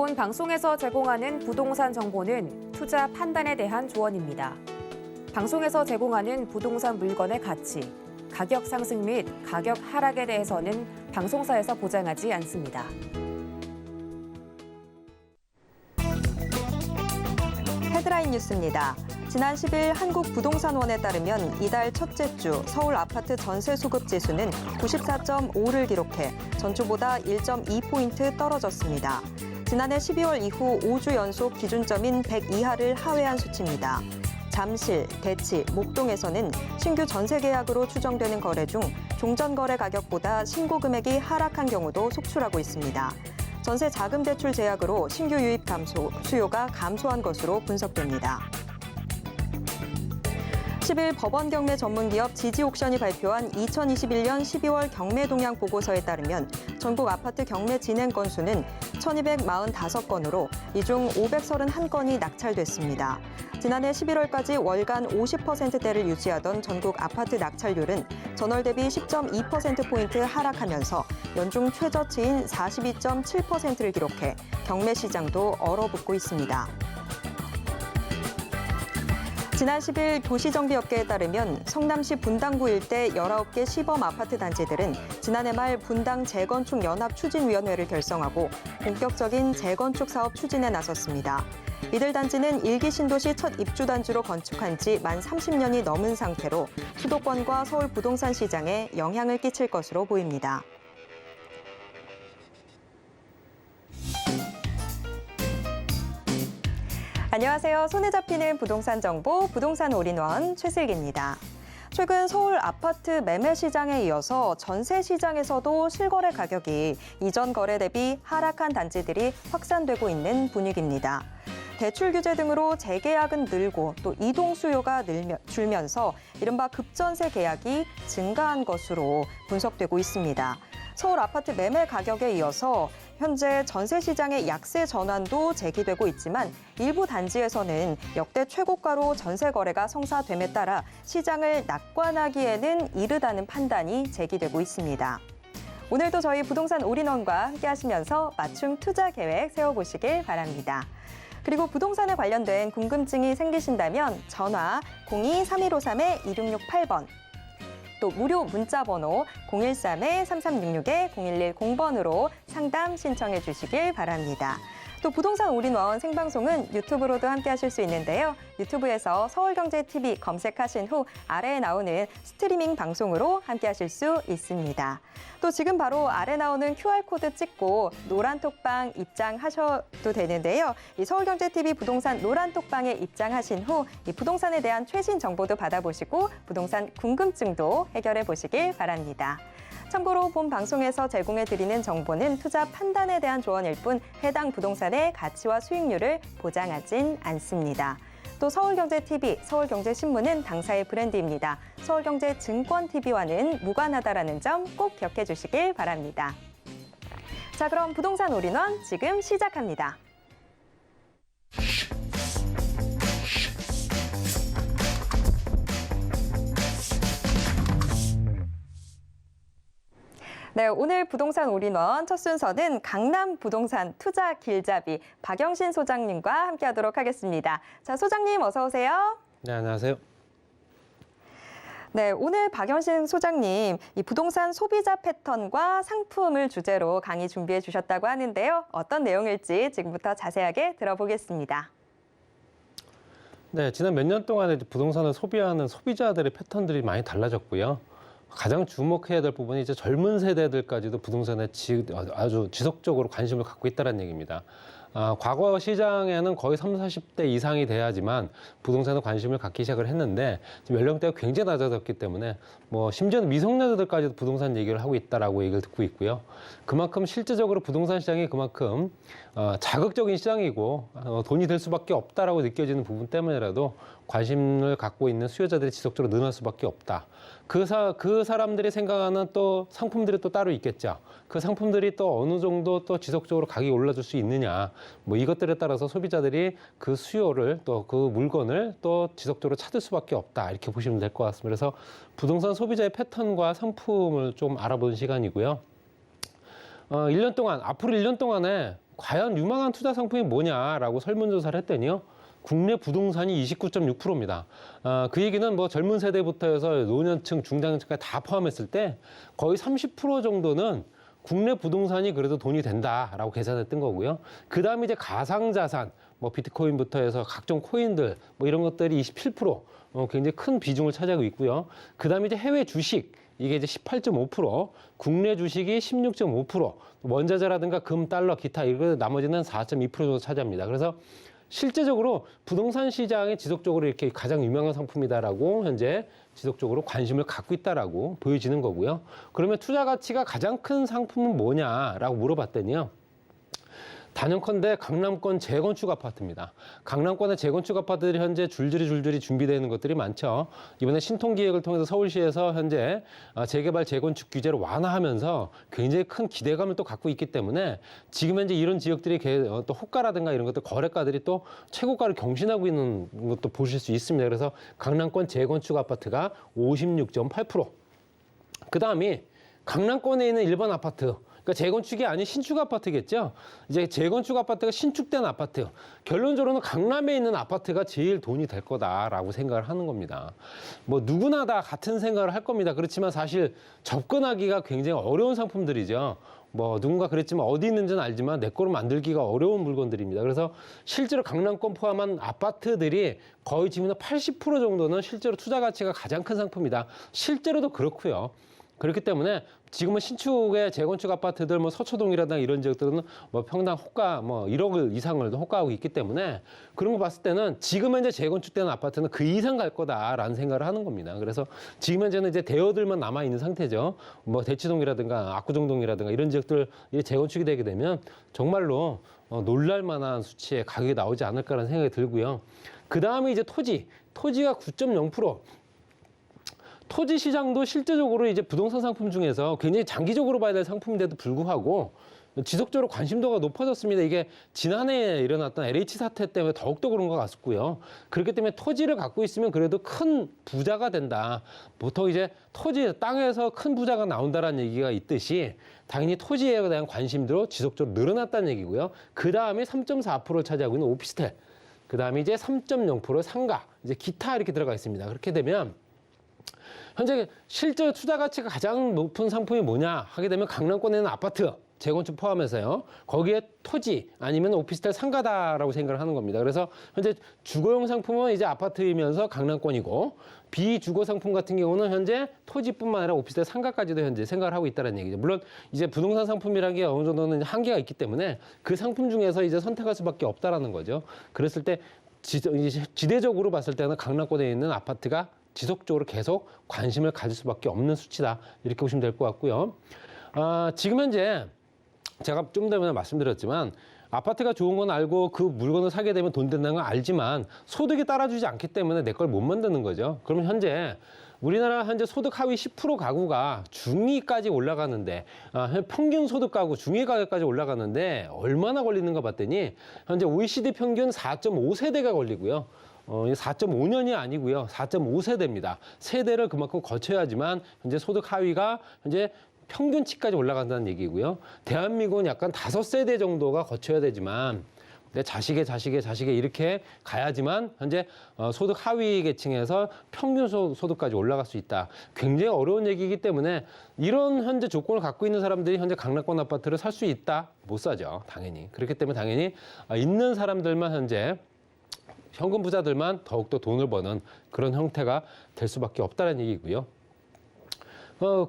본 방송에서 제공하는 부동산 정보는 투자 판단에 대한 조언입니다. 방송에서 제공하는 부동산 물건의 가치, 가격 상승 및 가격 하락에 대해서는 방송사에서 보장하지 않습니다. 헤드라인 뉴스입니다. 지난 10일 한국부동산원에 따르면 이달 첫째 주 서울 아파트 전세 수급 지수는 94.5를 기록해 전주보다 1.2포인트 떨어졌습니다. 지난해 12월 이후 5주 연속 기준점인 100 이하를 하회한 수치입니다. 잠실, 대치, 목동에서는 신규 전세 계약으로 추정되는 거래 중 종전 거래 가격보다 신고 금액이 하락한 경우도 속출하고 있습니다. 전세 자금 대출 제약으로 신규 유입 감소, 수요가 감소한 것으로 분석됩니다. 10일 법원 경매 전문기업 지지옥션이 발표한 2021년 12월 경매 동향 보고서에 따르면 전국 아파트 경매 진행 건수는 1,245건으로 이 중 531건이 낙찰됐습니다. 지난해 11월까지 월간 50%대를 유지하던 전국 아파트 낙찰률은 전월 대비 10.2%포인트 하락하면서 연중 최저치인 42.7%를 기록해 경매 시장도 얼어붙고 있습니다. 지난 10일 도시정비업계에 따르면 성남시 분당구 일대 19개 시범 아파트 단지들은 지난해 말 분당 재건축 연합추진위원회를 결성하고 본격적인 재건축 사업 추진에 나섰습니다. 이들 단지는 1기 신도시 첫 입주 단지로 건축한 지 만 30년이 넘은 상태로 수도권과 서울 부동산 시장에 영향을 끼칠 것으로 보입니다. 안녕하세요. 손에 잡히는 부동산 정보, 부동산 올인원 최슬기입니다. 최근 서울 아파트 매매 시장에 이어서 전세 시장에서도 실거래 가격이 이전 거래 대비 하락한 단지들이 확산되고 있는 분위기입니다. 대출 규제 등으로 재계약은 늘고 또 이동 수요가 줄면서 이른바 급전세 계약이 증가한 것으로 분석되고 있습니다. 서울 아파트 매매 가격에 이어서 현재 전세 시장의 약세 전환도 제기되고 있지만 일부 단지에서는 역대 최고가로 전세 거래가 성사됨에 따라 시장을 낙관하기에는 이르다는 판단이 제기되고 있습니다. 오늘도 저희 부동산 올인원과 함께 하시면서 맞춤 투자 계획 세워보시길 바랍니다. 그리고 부동산에 관련된 궁금증이 생기신다면 전화 02-3153-2668번 또 무료 문자 번호 013-3366-0110번으로 상담 신청해 주시길 바랍니다. 또 부동산 올인원 생방송은 유튜브로도 함께 하실 수 있는데요. 유튜브에서 서울경제TV 검색하신 후 아래에 나오는 스트리밍 방송으로 함께 하실 수 있습니다. 또 지금 바로 아래 나오는 QR코드 찍고 노란톡방 입장하셔도 되는데요. 이 서울경제TV 부동산 노란톡방에 입장하신 후 이 부동산에 대한 최신 정보도 받아보시고 부동산 궁금증도 해결해 보시길 바랍니다. 참고로 본 방송에서 제공해드리는 정보는 투자 판단에 대한 조언일 뿐 해당 부동산의 가치와 수익률을 보장하진 않습니다. 또 서울경제TV, 서울경제신문은 당사의 브랜드입니다. 서울경제증권TV와는 무관하다라는 점 꼭 기억해 주시길 바랍니다. 자, 그럼 부동산 올인원 지금 시작합니다. 네, 오늘 부동산 올인원 첫 순서는 강남 부동산 투자 길잡이 박영신 소장님과 함께하도록 하겠습니다. 자, 소장님 어서 오세요. 네, 안녕하세요. 네, 오늘 박영신 소장님 이 부동산 소비자 패턴과 상품을 주제로 강의 준비해 주셨다고 하는데요. 어떤 내용일지 지금부터 자세하게 들어보겠습니다. 네, 지난 몇 년 동안에 부동산을 소비하는 소비자들의 패턴들이 많이 달라졌고요. 가장 주목해야 될 부분이 이제 젊은 세대들까지도 부동산에 아주 지속적으로 관심을 갖고 있다는 얘기입니다. 과거 시장에는 거의 30, 40대 이상이 돼야지만 부동산에 관심을 갖기 시작을 했는데 연령대가 굉장히 낮아졌기 때문에 심지어는 미성년자들까지도 부동산 얘기를 하고 있다라고 얘기를 듣고 있고요. 그만큼 실질적으로 부동산 시장이 그만큼 자극적인 시장이고 돈이 될 수밖에 없다라고 느껴지는 부분 때문에라도 관심을 갖고 있는 수요자들이 지속적으로 늘어날 수밖에 없다. 그 사람들이 생각하는 또 상품들이 또 따로 있겠죠. 그 상품들이 또 어느 정도 또 지속적으로 가격이 올라줄 수 있느냐. 이것들에 따라서 소비자들이 그 수요를 또 그 물건을 또 지속적으로 찾을 수밖에 없다. 이렇게 보시면 될 것 같습니다. 그래서 부동산 소비자의 패턴과 상품을 좀 알아보는 시간이고요. 앞으로 1년 동안에 과연 유망한 투자 상품이 뭐냐라고 설문조사를 했더니요. 국내 부동산이 29.6%입니다. 그 얘기는 뭐 젊은 세대부터 해서 노년층, 중장년층까지 다 포함했을 때 거의 30% 정도는 국내 부동산이 그래도 돈이 된다라고 계산했던 거고요. 그 다음에 이제 가상자산, 뭐 비트코인부터 해서 각종 코인들, 뭐 이런 것들이 27%, 굉장히 큰 비중을 차지하고 있고요. 그 다음에 이제 해외 주식, 이게 이제 18.5%, 국내 주식이 16.5%, 원자재라든가 금, 달러, 기타, 이거 나머지는 4.2% 정도 차지합니다. 그래서 실제적으로 부동산 시장에 지속적으로 이렇게 가장 유명한 상품이다라고 현재 지속적으로 관심을 갖고 있다라고 보여지는 거고요. 그러면 투자 가치가 가장 큰 상품은 뭐냐라고 물어봤더니요. 단연컨대 강남권 재건축 아파트입니다. 강남권의 재건축 아파트들이 현재 줄줄이 준비되는 것들이 많죠. 이번에 신통기획을 통해서 서울시에서 현재 재개발 재건축 규제를 완화하면서 굉장히 큰 기대감을 또 갖고 있기 때문에 지금 현재 이런 지역들이 또 호가라든가 이런 것들 거래가들이 또 최고가를 경신하고 있는 것도 보실 수 있습니다. 그래서 강남권 재건축 아파트가 56.8%. 그 다음이 강남권에 있는 일반 아파트. 그러니까 재건축이 아닌 신축 아파트겠죠. 이제 재건축 아파트가 신축된 아파트. 결론적으로는 강남에 있는 아파트가 제일 돈이 될 거다라고 생각을 하는 겁니다. 뭐 누구나 다 같은 생각을 할 겁니다. 그렇지만 사실 접근하기가 굉장히 어려운 상품들이죠. 뭐 누군가 그랬지만 어디 있는지는 알지만 내 거로 만들기가 어려운 물건들입니다. 그래서 실제로 강남권 포함한 아파트들이 거의 지금 80% 정도는 실제로 투자 가치가 가장 큰 상품이다. 실제로도 그렇고요. 그렇기 때문에 지금은 신축의 재건축 아파트들, 뭐 서초동이라든가 이런 지역들은 뭐 평당 호가 뭐 1억 이상을 호가하고 있기 때문에 그런 거 봤을 때는 지금 현재 재건축되는 아파트는 그 이상 갈 거다라는 생각을 하는 겁니다. 그래서 지금 현재는 이제 대여들만 남아 있는 상태죠. 뭐 대치동이라든가 압구정동이라든가 이런 지역들 재건축이 되게 되면 정말로 놀랄 만한 수치의 가격이 나오지 않을까라는 생각이 들고요. 그 다음에 이제 토지가 9.0%. 토지 시장도 실제적으로 이제 부동산 상품 중에서 굉장히 장기적으로 봐야 될 상품인데도 불구하고 지속적으로 관심도가 높아졌습니다. 이게 지난해에 일어났던 LH 사태 때문에 더욱더 그런 것 같고요. 그렇기 때문에 토지를 갖고 있으면 그래도 큰 부자가 된다. 보통 이제 토지, 땅에서 큰 부자가 나온다라는 얘기가 있듯이 당연히 토지에 대한 관심도 지속적으로 늘어났다는 얘기고요. 그 다음에 3.4%를 차지하고 있는 오피스텔. 그 다음에 이제 3.0% 상가, 이제 기타 이렇게 들어가 있습니다. 그렇게 되면 현재 실제 투자 가치가 가장 높은 상품이 뭐냐 하게 되면 강남권에 있는 아파트, 재건축 포함해서요. 거기에 토지 아니면 오피스텔 상가다라고 생각을 하는 겁니다. 그래서 현재 주거용 상품은 이제 아파트이면서 강남권이고 비주거 상품 같은 경우는 현재 토지뿐만 아니라 오피스텔 상가까지도 현재 생각을 하고 있다는 얘기죠. 물론 이제 부동산 상품이라는 게 어느 정도는 한계가 있기 때문에 그 상품 중에서 이제 선택할 수밖에 없다라는 거죠. 그랬을 때 지대적으로 봤을 때는 강남권에 있는 아파트가 지속적으로 계속 관심을 가질 수밖에 없는 수치다. 이렇게 보시면 될 것 같고요. 지금 현재 제가 좀 전에 말씀드렸지만 아파트가 좋은 건 알고 그 물건을 사게 되면 돈 된다는 건 알지만 소득이 따라주지 않기 때문에 내 걸 못 만드는 거죠. 그러면 현재 우리나라 현재 소득 하위 10% 가구가 중위까지 올라가는데 평균 소득 가구 중위 가격까지 올라가는데 얼마나 걸리는가 봤더니 현재 OECD 평균 4.5세대가 걸리고요. 4.5년이 아니고요. 4.5세대입니다. 세대를 그만큼 거쳐야지만 현재 소득 하위가 현재 평균치까지 올라간다는 얘기고요. 대한민국은 약간 5세대 정도가 거쳐야 되지만 내 자식의 이렇게 가야지만 현재 소득 하위 계층에서 평균 소득까지 올라갈 수 있다. 굉장히 어려운 얘기이기 때문에 이런 현재 조건을 갖고 있는 사람들이 현재 강남권 아파트를 살 수 있다? 못 사죠. 당연히. 그렇기 때문에 당연히 있는 사람들만 현재 현금 부자들만 더욱더 돈을 버는 그런 형태가 될 수밖에 없다는 얘기고요.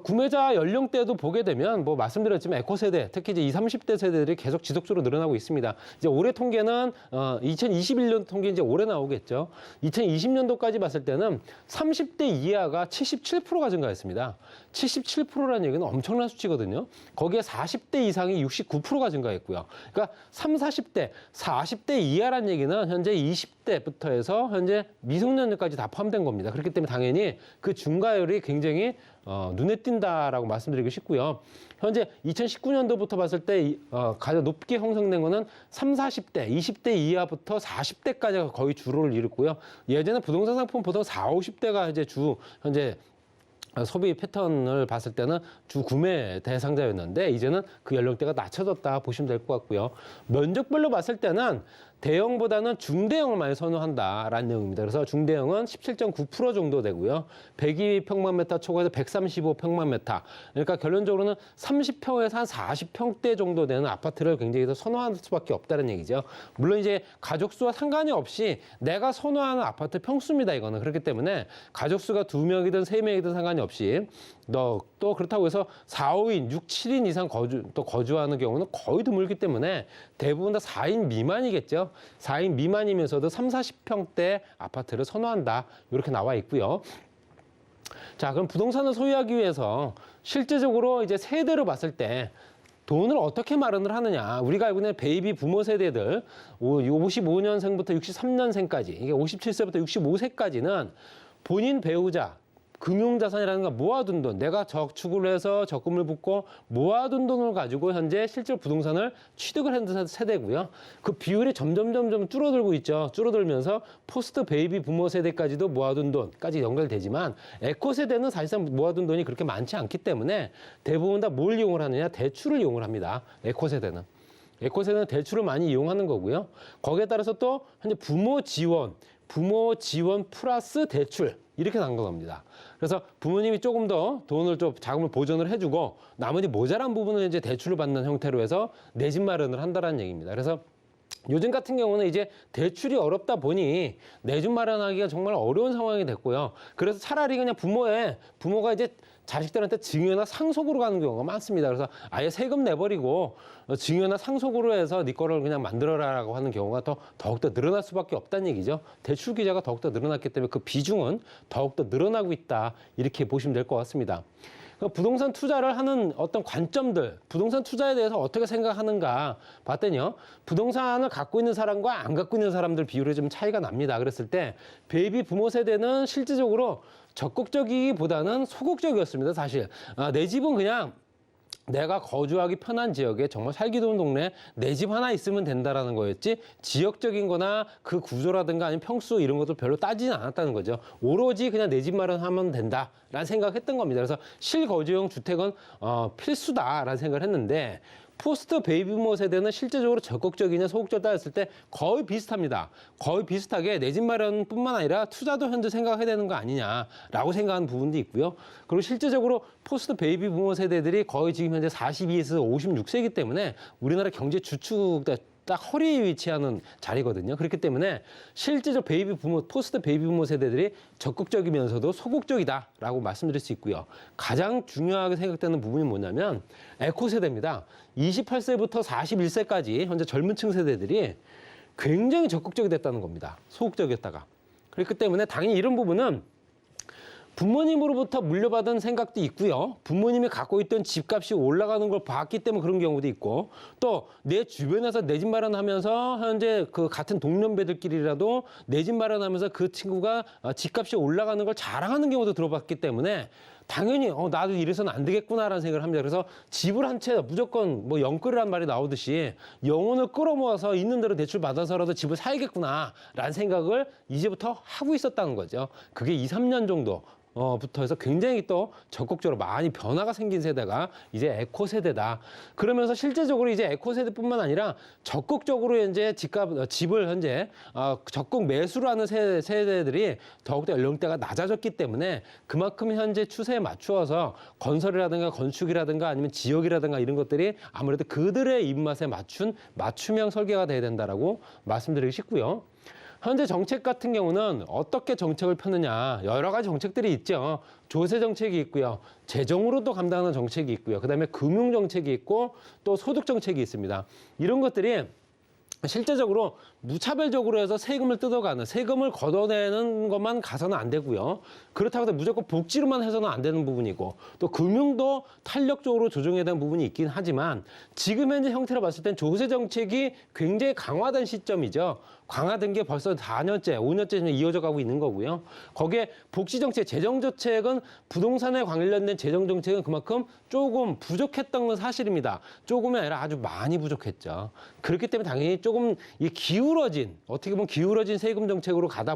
구매자 연령대도 보게 되면 뭐 말씀드렸지만 에코세대, 특히 이제 20, 30대 세대들이 계속 지속적으로 늘어나고 있습니다. 이제 올해 통계는 2021년 통계 이제 올해 나오겠죠. 2020년도까지 봤을 때는 30대 이하가 77%가 증가했습니다. 77%라는 얘기는 엄청난 수치거든요. 거기에 40대 이상이 69%가 증가했고요. 그러니까 30, 40대 이하라는 얘기는 현재 20대부터 해서 현재 미성년자까지 다 포함된 겁니다. 그렇기 때문에 당연히 그 증가율이 굉장히 눈에 띈다라고 말씀드리고 싶고요. 현재 2019년도부터 봤을 때 가장 높게 형성된 거는 30, 40대, 20대 이하부터 40대까지가 거의 주로를 이뤘고요. 예전에 부동산 상품 보통 40, 50대가 현재 현재 소비 패턴을 봤을 때는 주 구매 대상자였는데 이제는 그 연령대가 낮춰졌다 보시면 될 것 같고요. 면적별로 봤을 때는 대형보다는 중대형을 많이 선호한다라는 내용입니다. 그래서 중대형은 17.9% 정도 되고요. 102평방미터 초과해서 135평방미터. 그러니까 결론적으로는 30평에서 한 40평대 정도 되는 아파트를 굉장히 더 선호할 수밖에 없다는 얘기죠. 물론 이제 가족 수와 상관이 없이 내가 선호하는 아파트 평수입니다. 이거는 그렇기 때문에 가족 수가 2명이든 3명이든 상관이 없이 또 그렇다고 해서 4, 5인, 6, 7인 이상 거주하는 경우는 거의 드물기 때문에 대부분 다 4인 미만이겠죠. 4인 미만이면서도 3, 40평대 아파트를 선호한다. 이렇게 나와 있고요. 자, 그럼 부동산을 소유하기 위해서 실제적으로 이제 세대로 봤을 때 돈을 어떻게 마련을 하느냐. 우리가 알고 있는 베이비 부모 세대들 55년생부터 63년생까지 이게 57세부터 65세까지는 본인 배우자 금융자산이라는 건 모아둔 돈, 내가 저축을 해서 적금을 붓고 모아둔 돈을 가지고 현재 실제로 부동산을 취득을 하는 세대고요. 그 비율이 점점 줄어들고 있죠. 줄어들면서 포스트 베이비 부모 세대까지도 모아둔 돈까지 연결되지만 에코 세대는 사실상 모아둔 돈이 그렇게 많지 않기 때문에 대부분 다 뭘 이용을 하느냐? 대출을 이용을 합니다. 에코 세대는. 에코 세대는 대출을 많이 이용하는 거고요. 거기에 따라서 또 현재 부모 지원 플러스 대출 이렇게 나간 겁니다. 그래서 부모님이 조금 더 돈을 좀 자금을 보전을 해주고 나머지 모자란 부분을 이제 대출을 받는 형태로 해서 내 집 마련을 한다라는 얘기입니다. 그래서 요즘 같은 경우는 이제 대출이 어렵다 보니 내 집 마련하기가 정말 어려운 상황이 됐고요. 그래서 차라리 그냥 부모가 이제 자식들한테 증여나 상속으로 가는 경우가 많습니다. 그래서 아예 세금 내버리고 증여나 상속으로 해서 네 거를 그냥 만들어라라고 하는 경우가 더욱더 늘어날 수밖에 없다는 얘기죠. 대출 기자가 더욱더 늘어났기 때문에 그 비중은 더욱더 늘어나고 있다. 이렇게 보시면 될 것 같습니다. 부동산 투자를 하는 어떤 관점들, 부동산 투자에 대해서 어떻게 생각하는가 봤더니요. 부동산을 갖고 있는 사람과 안 갖고 있는 사람들 비율이 좀 차이가 납니다. 그랬을 때 베이비 부모 세대는 실질적으로 적극적이기보다는 소극적이었습니다. 사실 내 집은 그냥 내가 거주하기 편한 지역에 정말 살기 좋은 동네에 내 집 하나 있으면 된다라는 거였지 지역적인 거나 그 구조라든가 아니면 평수 이런 것도 별로 따지진 않았다는 거죠. 오로지 그냥 내 집 마련하면 된다라는 생각했던 겁니다. 그래서 실거주용 주택은 필수다라는 생각을 했는데 포스트 베이비부모 세대는 실제적으로 적극적이냐 소극적이냐 따졌을 때 거의 비슷합니다. 거의 비슷하게 내 집 마련뿐만 아니라 투자도 현재 생각해야 되는 거 아니냐라고 생각하는 부분도 있고요. 그리고 실제적으로 포스트 베이비부모 세대들이 거의 지금 현재 42에서 56세이기 때문에 우리나라 경제 주축 딱 허리에 위치하는 자리거든요. 그렇기 때문에 실제적 포스트 베이비부모 세대들이 적극적이면서도 소극적이다라고 말씀드릴 수 있고요. 가장 중요하게 생각되는 부분이 뭐냐면 에코 세대입니다. 28세부터 41세까지 현재 젊은 층 세대들이 굉장히 적극적이 됐다는 겁니다. 소극적이었다가. 그렇기 때문에 당연히 이런 부분은 부모님으로부터 물려받은 생각도 있고요. 부모님이 갖고 있던 집값이 올라가는 걸 봤기 때문에 그런 경우도 있고 또 내 주변에서 내 집 마련하면서 현재 그 같은 동년배들끼리라도 내 집 마련하면서 그 친구가 집값이 올라가는 걸 자랑하는 경우도 들어봤기 때문에 당연히 나도 이래서는 안 되겠구나라는 생각을 합니다. 그래서 집을 한 채 무조건 뭐 영끌이란 말이 나오듯이 영혼을 끌어모아서 있는 대로 대출 받아서라도 집을 사야겠구나라는 생각을 이제부터 하고 있었다는 거죠. 그게 2, 3년 정도 부터 해서 굉장히 또 적극적으로 많이 변화가 생긴 세대가 이제 에코 세대다. 그러면서 실제적으로 이제 에코 세대뿐만 아니라 적극적으로 이제 집을 현재 적극 매수를 하는 세대들이 더욱더 연령대가 낮아졌기 때문에 그만큼 현재 추세에 맞추어서 건설이라든가 건축이라든가 아니면 지역이라든가 이런 것들이 아무래도 그들의 입맛에 맞춘 맞춤형 설계가 돼야 된다라고 말씀드리고 싶고요. 현재 정책 같은 경우는 어떻게 정책을 펴느냐 여러 가지 정책들이 있죠. 조세 정책이 있고요. 재정으로도 감당하는 정책이 있고요. 그다음에 금융 정책이 있고 또 소득 정책이 있습니다. 이런 것들이 실제적으로 무차별적으로 해서 세금을 뜯어가는 세금을 걷어내는 것만 가서는 안 되고요. 그렇다고 해서 무조건 복지로만 해서는 안 되는 부분이고 또 금융도 탄력적으로 조정해야 되는 부분이 있긴 하지만 지금 현재 형태로 봤을 땐 조세 정책이 굉장히 강화된 시점이죠. 강화된 게 벌써 4년째, 5년째 이어져 가고 있는 거고요. 거기에 복지 정책, 재정 정책은 부동산에 관련된 재정 정책은 그만큼 조금 부족했던 건 사실입니다. 조금이 아니라 아주 많이 부족했죠. 그렇기 때문에 당연히 조금 기울어진, 어떻게 보면 기울어진 세금 정책으로 가다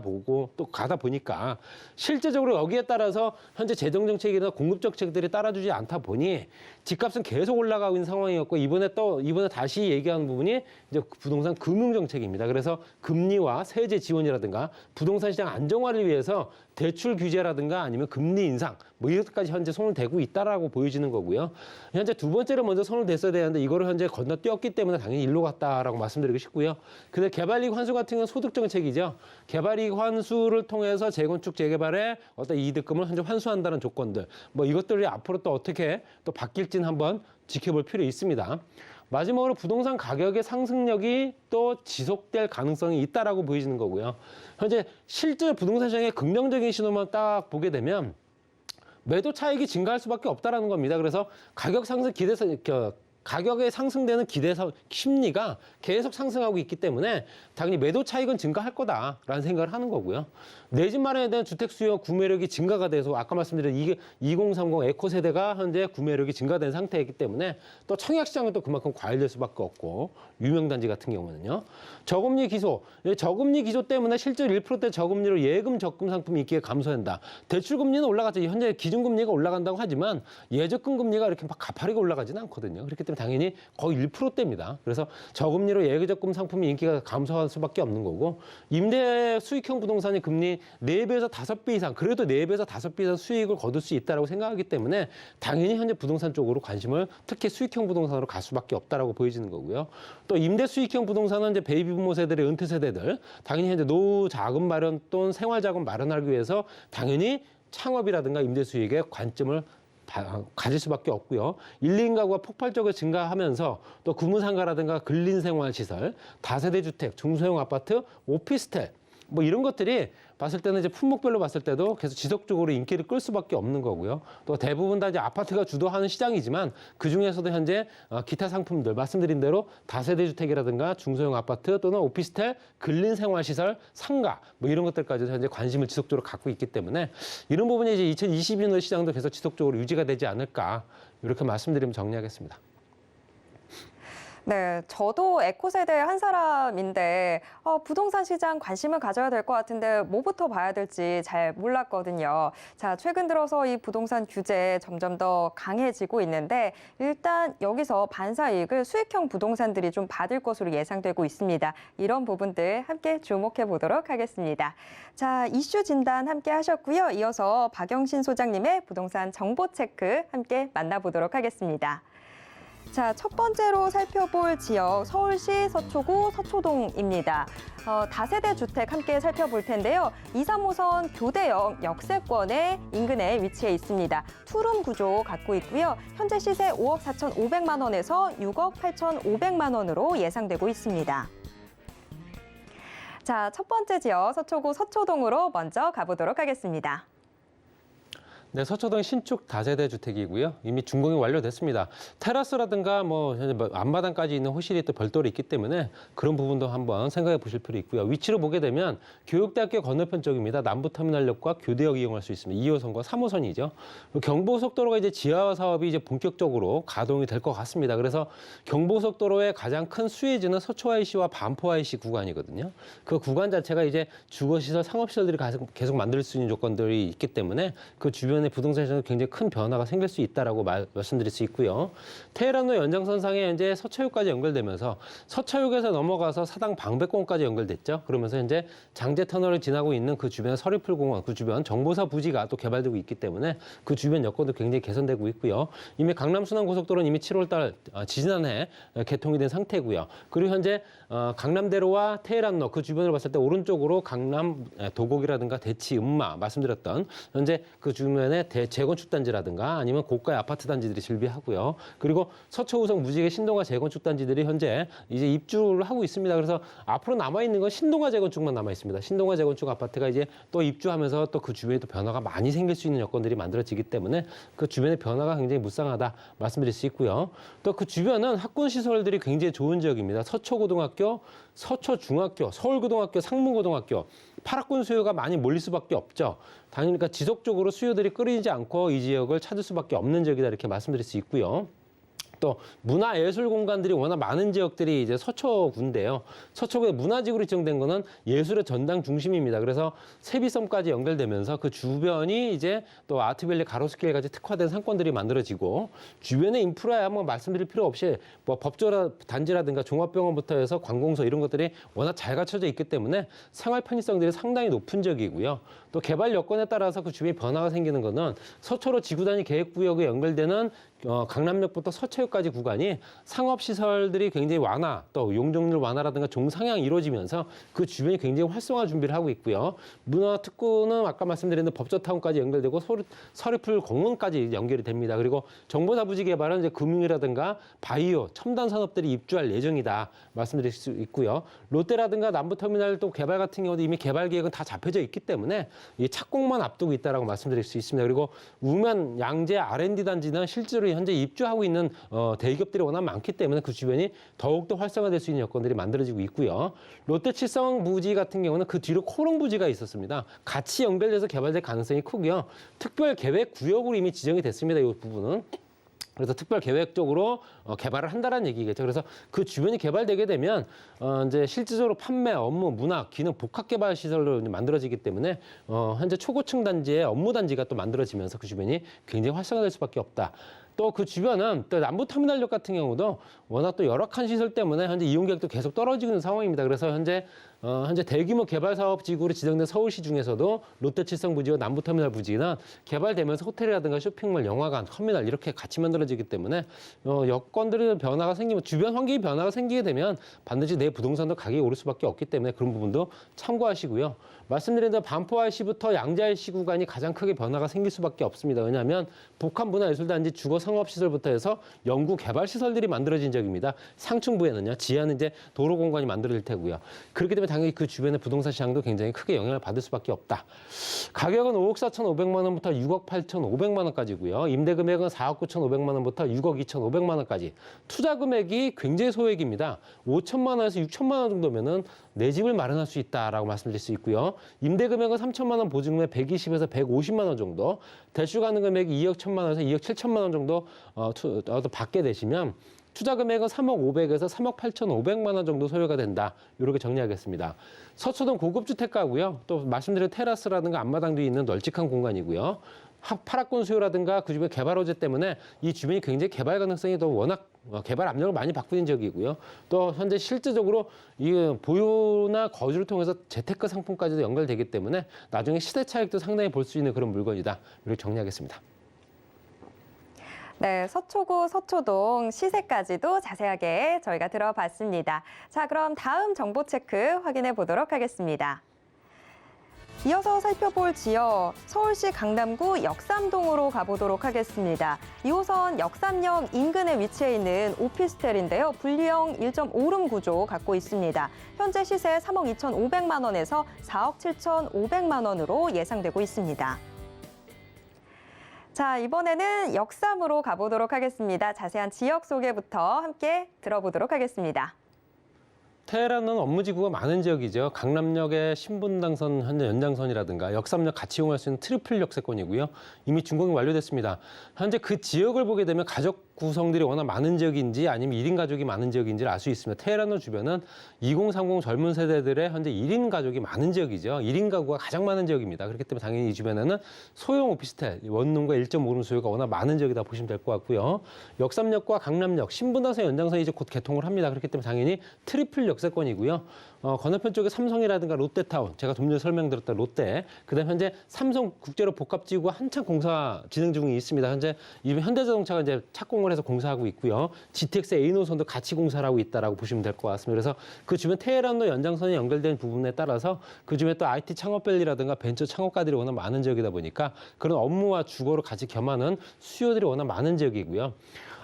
보니까 실제적으로 여기에 따라서 현재 재정 정책이나 공급 정책들이 따라주지 않다 보니 집값은 계속 올라가고 있는 상황이었고, 이번에 다시 얘기하는 부분이 이제 부동산 금융 정책입니다. 그래서 금리와 세제 지원이라든가 부동산 시장 안정화를 위해서 대출 규제라든가 아니면 금리 인상 뭐 이것까지 현재 손을 대고 있다라고 보여지는 거고요. 현재 두 번째로 먼저 손을 댔어야 되는데 이거를 현재 건너뛰었기 때문에 당연히 일로 갔다라고 말씀드리고 싶고요. 근데 개발이익 환수 같은 경우는 소득 정책이죠. 개발이익 환수를 통해서 재건축 재개발에 어떤 이득금을 현재 환수한다는 조건들, 뭐 이것들이 앞으로 또 어떻게 또 바뀔지는 한번 지켜볼 필요 있습니다. 마지막으로 부동산 가격의 상승력이 또 지속될 가능성이 있다라고 보여지는 거고요. 현재 실제 부동산 시장의 긍정적인 신호만 딱 보게 되면 매도 차익이 증가할 수밖에 없다라는 겁니다. 그래서 가격 상승 가격에 상승되는 심리가 계속 상승하고 있기 때문에 당연히 매도 차익은 증가할 거다라는 생각을 하는 거고요. 내 집 마련에 대한 주택 수요 구매력이 증가가 돼서 아까 말씀드린 2030 에코 세대가 현재 구매력이 증가된 상태이기 때문에 또 청약 시장은 또 그만큼 과열될 수밖에 없고, 유명단지 같은 경우는요. 저금리 기소 때문에 실제로 1%대 저금리로 예금 적금 상품 인기가 감소한다. 대출 금리는 올라갔죠. 현재 기준금리가 올라간다고 하지만 예적금 금리가 이렇게 막 가파르게 올라가지는 않거든요. 그렇기 때문에 당연히 거의 1%대입니다. 그래서 저금리로 예적금 상품이 인기가 감소할 수밖에 없는 거고, 임대 수익형 부동산의 금리 4배에서 5배 이상, 그래도 4배에서 5배 이상 수익을 거둘 수 있다고 생각하기 때문에 당연히 현재 부동산 쪽으로 관심을, 특히 수익형 부동산으로 갈 수밖에 없다라고 보여지는 거고요. 또 임대 수익형 부동산은 이제 베이비 부모 세대의 은퇴 세대들, 당연히 현재 노후 자금 마련 또는 생활 자금 마련하기 위해서 당연히 창업이라든가 임대 수익에 관점을 가질 수밖에 없고요. 1, 2인 가구가 폭발적으로 증가하면서 또 구무상가라든가 근린생활시설, 다세대 주택, 중소형 아파트, 오피스텔 뭐 이런 것들이 봤을 때는 이제 품목별로 봤을 때도 계속 지속적으로 인기를 끌 수밖에 없는 거고요. 또 대부분 다 이제 아파트가 주도하는 시장이지만 그 중에서도 현재 기타 상품들 말씀드린 대로 다세대 주택이라든가 중소형 아파트 또는 오피스텔, 근린생활시설, 상가 뭐 이런 것들까지도 현재 관심을 지속적으로 갖고 있기 때문에 이런 부분이 이제 2022년 시장도 계속 지속적으로 유지가 되지 않을까, 이렇게 말씀드리면 정리하겠습니다. 네, 저도 에코세대의 한 사람인데 부동산 시장 관심을 가져야 될 것 같은데 뭐부터 봐야 될지 잘 몰랐거든요. 자, 최근 들어서 이 부동산 규제 점점 더 강해지고 있는데 일단 여기서 반사이익을 수익형 부동산들이 좀 받을 것으로 예상되고 있습니다. 이런 부분들 함께 주목해 보도록 하겠습니다. 자, 이슈 진단 함께 하셨고요. 이어서 박영신 소장님의 부동산 정보 체크 함께 만나보도록 하겠습니다. 자, 첫 번째로 살펴볼 지역 서울시 서초구 서초동입니다. 다세대 주택 함께 살펴볼 텐데요. 2, 3호선 교대역 역세권의 인근에 위치해 있습니다. 투룸 구조 갖고 있고요. 현재 시세 5억 4,500만 원에서 6억 8,500만 원으로 예상되고 있습니다. 자, 첫 번째 지역 서초구 서초동으로 먼저 가보도록 하겠습니다. 네, 서초동 신축 다세대 주택이고요. 이미 준공이 완료됐습니다. 테라스라든가 뭐 앞마당까지 있는 호실이 또 별도로 있기 때문에 그런 부분도 한번 생각해 보실 필요 있고요. 위치로 보게 되면 교육대학교 건너편 쪽입니다. 남부터미널역과 교대역 이용할 수 있습니다. 2호선과 3호선이죠. 경부고속도로가 이제 지하 사업이 이제 본격적으로 가동이 될 것 같습니다. 그래서 경부고속도로의 가장 큰 수혜지는 서초 IC와 반포 IC 구간이거든요. 그 구간 자체가 이제 주거시설, 상업시설들이 계속 만들 수 있는 조건들이 있기 때문에 그 주변 부동산 시장에 굉장히 큰 변화가 생길 수 있다라고 말씀드릴 수 있고요. 테헤란로 연장선상에 현재 서초역까지 연결되면서 서초역에서 넘어가서 사당 방배공원까지 연결됐죠. 그러면서 현재 장제터널을 지나고 있는 그 주변 서리풀공원, 그 주변 정보사 부지가 또 개발되고 있기 때문에 그 주변 여건도 굉장히 개선되고 있고요. 이미 강남순환고속도로는 이미 7월달 지난해 개통이 된 상태고요. 그리고 현재 강남대로와 테헤란로 그 주변을 봤을 때 오른쪽으로 강남 도곡이라든가 대치, 음마 말씀드렸던 현재 그 주변에 재건축 단지라든가 아니면 고가의 아파트 단지들이 즐비하고요. 그리고 서초우성 무지개 신동아 재건축 단지들이 현재 이제 입주를 하고 있습니다. 그래서 앞으로 남아 있는 건 신동아 재건축만 남아 있습니다. 신동아 재건축 아파트가 이제 또 입주하면서 또 그 주변에 또 변화가 많이 생길 수 있는 여건들이 만들어지기 때문에 그 주변의 변화가 굉장히 무쌍하다 말씀드릴 수 있고요. 또 그 주변은 학군 시설들이 굉장히 좋은 지역입니다. 서초고등학교, 서초중학교, 서울고등학교, 상문고등학교 8학군 수요가 많이 몰릴 수밖에 없죠. 당연히 그러니까 지속적으로 수요들이 끊이지 않고 이 지역을 찾을 수밖에 없는 지역이다 이렇게 말씀드릴 수 있고요. 또 문화예술 공간들이 워낙 많은 지역들이 이제 서초구인데요. 서초구에 문화지구로 지정된 거는 예술의 전당 중심입니다. 그래서 세비섬까지 연결되면서 그 주변이 이제 또 아트밸리 가로수길까지 특화된 상권들이 만들어지고 주변의 인프라야 뭐 말씀드릴 필요 없이 뭐 법조 단지라든가 종합병원부터 해서 관공서 이런 것들이 워낙 잘 갖춰져 있기 때문에 생활 편의성들이 상당히 높은 지역이고요. 또 개발 여건에 따라서 그 주변에 변화가 생기는 거는 서초로 지구단위 계획구역에 연결되는 강남역부터 서초역까지 구간이 상업시설들이 굉장히 완화, 또 용적률 완화라든가 종상향이 이루어지면서 그 주변이 굉장히 활성화 준비를 하고 있고요. 문화특구는 아까 말씀드린 법조타운까지 연결되고 서리풀 공원까지 연결이 됩니다. 그리고 정보사부지 개발은 이제 금융이라든가 바이오, 첨단 산업들이 입주할 예정이다 말씀드릴 수 있고요. 롯데라든가 남부터미널 또 개발 같은 경우도 이미 개발 계획은 다 잡혀져 있기 때문에 이 착공만 앞두고 있다라고 말씀드릴 수 있습니다. 그리고 우면 양재 R&D 단지는 실제로 현재 입주하고 있는 대기업들이 워낙 많기 때문에 그 주변이 더욱더 활성화될 수 있는 여건들이 만들어지고 있고요. 롯데 칠성 부지 같은 경우는 그 뒤로 코롱 부지가 있었습니다. 같이 연결돼서 개발될 가능성이 크고요. 특별 계획 구역으로 이미 지정이 됐습니다. 이 부분은. 그래서 특별 계획적으로 개발을 한다는 얘기겠죠. 그래서 그 주변이 개발되게 되면 이제 실질적으로 판매, 업무, 문화, 기능, 복합 개발 시설로 만들어지기 때문에 현재 초고층 단지의 업무 단지가 또 만들어지면서 그 주변이 굉장히 활성화될 수밖에 없다. 또 그 주변은 또 남부터미널역 같은 경우도 워낙 또 열악한 시설 때문에 현재 이용객도 계속 떨어지고 있는 상황입니다. 그래서 현재 대규모 개발 사업 지구로 지정된 서울시 중에서도 롯데 칠성 부지와 남부터미널 부지는 개발되면서 호텔이라든가 쇼핑몰, 영화관, 터미널 이렇게 같이 만들어지기 때문에 여건들의 변화가 생기면 주변 환경이 변화가 생기게 되면 반드시 내 부동산도 가격이 오를 수밖에 없기 때문에 그런 부분도 참고하시고요. 말씀드린 대로 반포 IC부터 양재 IC 구간이 가장 크게 변화가 생길 수밖에 없습니다. 왜냐하면 복합문화예술단지 주거 상업시설부터 해서 연구 개발 시설들이 만들어진 지역입니다. 상층부에는요. 지하는 이제 도로 공간이 만들어질 테고요. 그렇기 때문에 당연히 그 주변의 부동산 시장도 굉장히 크게 영향을 받을 수밖에 없다. 가격은 5억 4,500만 원부터 6억 8,500만 원까지고요. 임대 금액은 4억 9,500만 원부터 6억 2,500만 원까지. 투자 금액이 굉장히 소액입니다. 5천만 원에서 6천만 원 정도면은 내 집을 마련할 수 있다라고 말씀드릴 수 있고요. 임대 금액은 3천만 원, 보증금액 120에서 150만 원 정도, 대출 가능 금액이 2억 1천만 원에서 2억 7천만 원 정도 받게 되시면 투자 금액은 3억 500에서 3억 8,500만 원 정도 소요가 된다. 이렇게 정리하겠습니다. 서초동 고급 주택가고요. 또 말씀드린 테라스라든가 앞마당 뒤에 있는 널찍한 공간이고요. 8학군 수요라든가 그 주변 개발 호재 때문에 이 주변이 굉장히 개발 가능성이 더 워낙 개발 압력을 많이 받고 있는 지역이고요. 또 현재 실질적으로 이 보유나 거주를 통해서 재테크 상품까지도 연결되기 때문에 나중에 시대 차익도 상당히 볼 수 있는 그런 물건이다. 이렇게 정리하겠습니다. 네, 서초구, 서초동 시세까지도 자세하게 저희가 들어봤습니다. 자, 그럼 다음 정보 체크 확인해 보도록 하겠습니다. 이어서 살펴볼 지역, 서울시 강남구 역삼동으로 가보도록 하겠습니다. 2호선 역삼역 인근에 위치해 있는 오피스텔인데요. 분리형 1.5룸 구조 갖고 있습니다. 현재 시세 3억 2,500만 원에서 4억 7,500만 원으로 예상되고 있습니다. 자, 이번에는 역삼으로 가보도록 하겠습니다. 자세한 지역 소개부터 함께 들어보도록 하겠습니다. 테헤란은 업무지구가 많은 지역이죠. 강남역의 신분당선 현재 연장선이라든가 역삼역 같이 이용할 수 있는 트리플 역세권이고요. 이미 준공이 완료됐습니다. 현재 그 지역을 보게 되면 가족 구성들이 워낙 많은 지역인지 아니면 1인 가족이 많은 지역인지를 알 수 있습니다. 테헤란로 주변은 2030 젊은 세대들의 현재 1인 가족이 많은 지역이죠. 1인 가구가 가장 많은 지역입니다. 그렇기 때문에 당연히 이 주변에는 소형 오피스텔, 원룸과 1.5룸 수요가 워낙 많은 지역이다 보시면 될 것 같고요. 역삼역과 강남역, 신분당선 연장선이 이제 곧 개통을 합니다. 그렇기 때문에 당연히 트리플 역세권이고요. 건너편 쪽에 삼성이라든가 롯데타운, 제가 좀 전에 설명드렸던 롯데, 그다음 현재 삼성국제로 복합지구가 한창 공사 진행 중에 있습니다. 현재 현대자동차가 이제 착공을 해서 공사하고 있고요. GTX A노선도 같이 공사를 하고 있다라고 보시면 될 것 같습니다. 그래서 그 주변 테헤란로 연장선이 연결된 부분에 따라서 그 주변에 또 IT 창업밸리라든가 벤처 창업가들이 워낙 많은 지역이다 보니까 그런 업무와 주거를 같이 겸하는 수요들이 워낙 많은 지역이고요.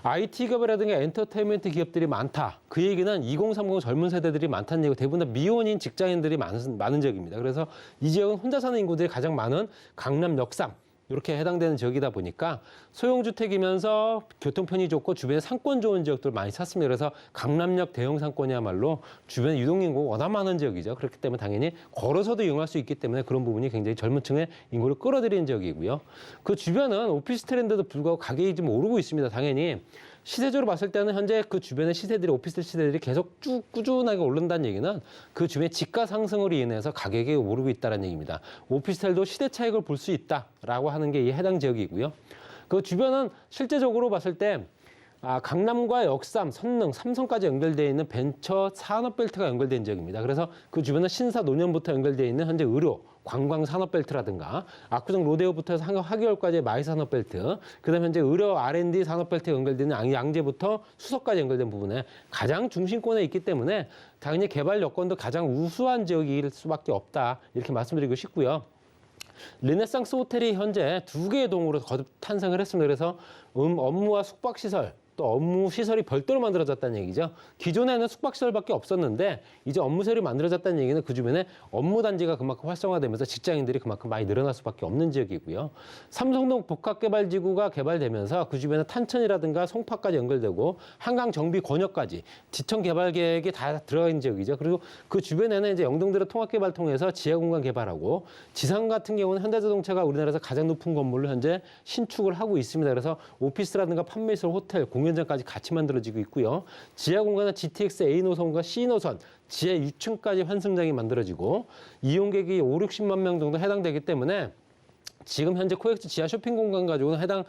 IT 기업이라든가 엔터테인먼트 기업들이 많다. 그 얘기는 2030 젊은 세대들이 많다는 얘기고 대부분 다 미혼인 직장인들이 많은 지역입니다. 그래서 이 지역은 혼자 사는 인구들이 가장 많은 강남 역삼 이렇게 해당되는 지역이다 보니까 소형주택이면서 교통편이 좋고 주변에 상권 좋은 지역들 많이 찾습니다. 그래서 강남역 대형 상권이야말로 주변에 유동인구가 워낙 많은 지역이죠. 그렇기 때문에 당연히 걸어서도 이용할 수 있기 때문에 그런 부분이 굉장히 젊은 층의 인구를 끌어들이는 지역이고요. 그 주변은 오피스 트렌드도 불구하고 가격이 좀 오르고 있습니다. 당연히 시세적으로 봤을 때는 현재 그 주변의 시세들이 오피스텔 시세들이 계속 쭉 꾸준하게 오른다는 얘기는 그 주변의 지가 상승으로 인해서 가격이 오르고 있다는 얘기입니다. 오피스텔도 시대 차익을 볼 수 있다라고 하는 게 이 해당 지역이고요. 그 주변은 실제적으로 봤을 때 강남과 역삼, 선릉, 삼성까지 연결되어 있는 벤처 산업벨트가 연결된 지역입니다. 그래서 그 주변은 신사, 노년부터 연결되어 있는 현재 의료, 관광 산업벨트라든가 압구정 로데오부터 해서 하기울까지의 마이 산업벨트, 그다음에 현재 의료 R&D 산업벨트가 연결되는 양재부터 수서까지 연결된 부분에 가장 중심권에 있기 때문에 당연히 개발 여건도 가장 우수한 지역일 수밖에 없다, 이렇게 말씀드리고 싶고요. 르네상스 호텔이 현재 2개의 동으로 거듭 탄생을 했습니다. 그래서 업무와 숙박시설, 또 업무 시설이 별도로 만들어졌다는 얘기죠. 기존에는 숙박 시설밖에 없었는데 이제 업무 시설이 만들어졌다는 얘기는 그 주변에 업무 단지가 그만큼 활성화되면서 직장인들이 그만큼 많이 늘어날 수밖에 없는 지역이고요. 삼성동 복합개발지구가 개발되면서 그 주변에 탄천이라든가 송파까지 연결되고 한강 정비 권역까지 지청 개발 계획이 다 들어가 있는 지역이죠. 그리고 그 주변에는 이제 영동대로 통합개발 통해서 지하공간 개발하고 지상 같은 경우는 현대자동차가 우리나라에서 가장 높은 건물로 현재 신축을 하고 있습니다. 그래서 오피스라든가 판매시설, 호텔, 공연장까지 같이 만들어지고 있고요. 지하 공간은 GTX A 노선과 C 노선, 지하 6층까지 환승장이 만들어지고 이용객이 5, 60만 명 정도 해당되기 때문에 지금 현재 코엑스 지하 쇼핑 공간 가지고는 해당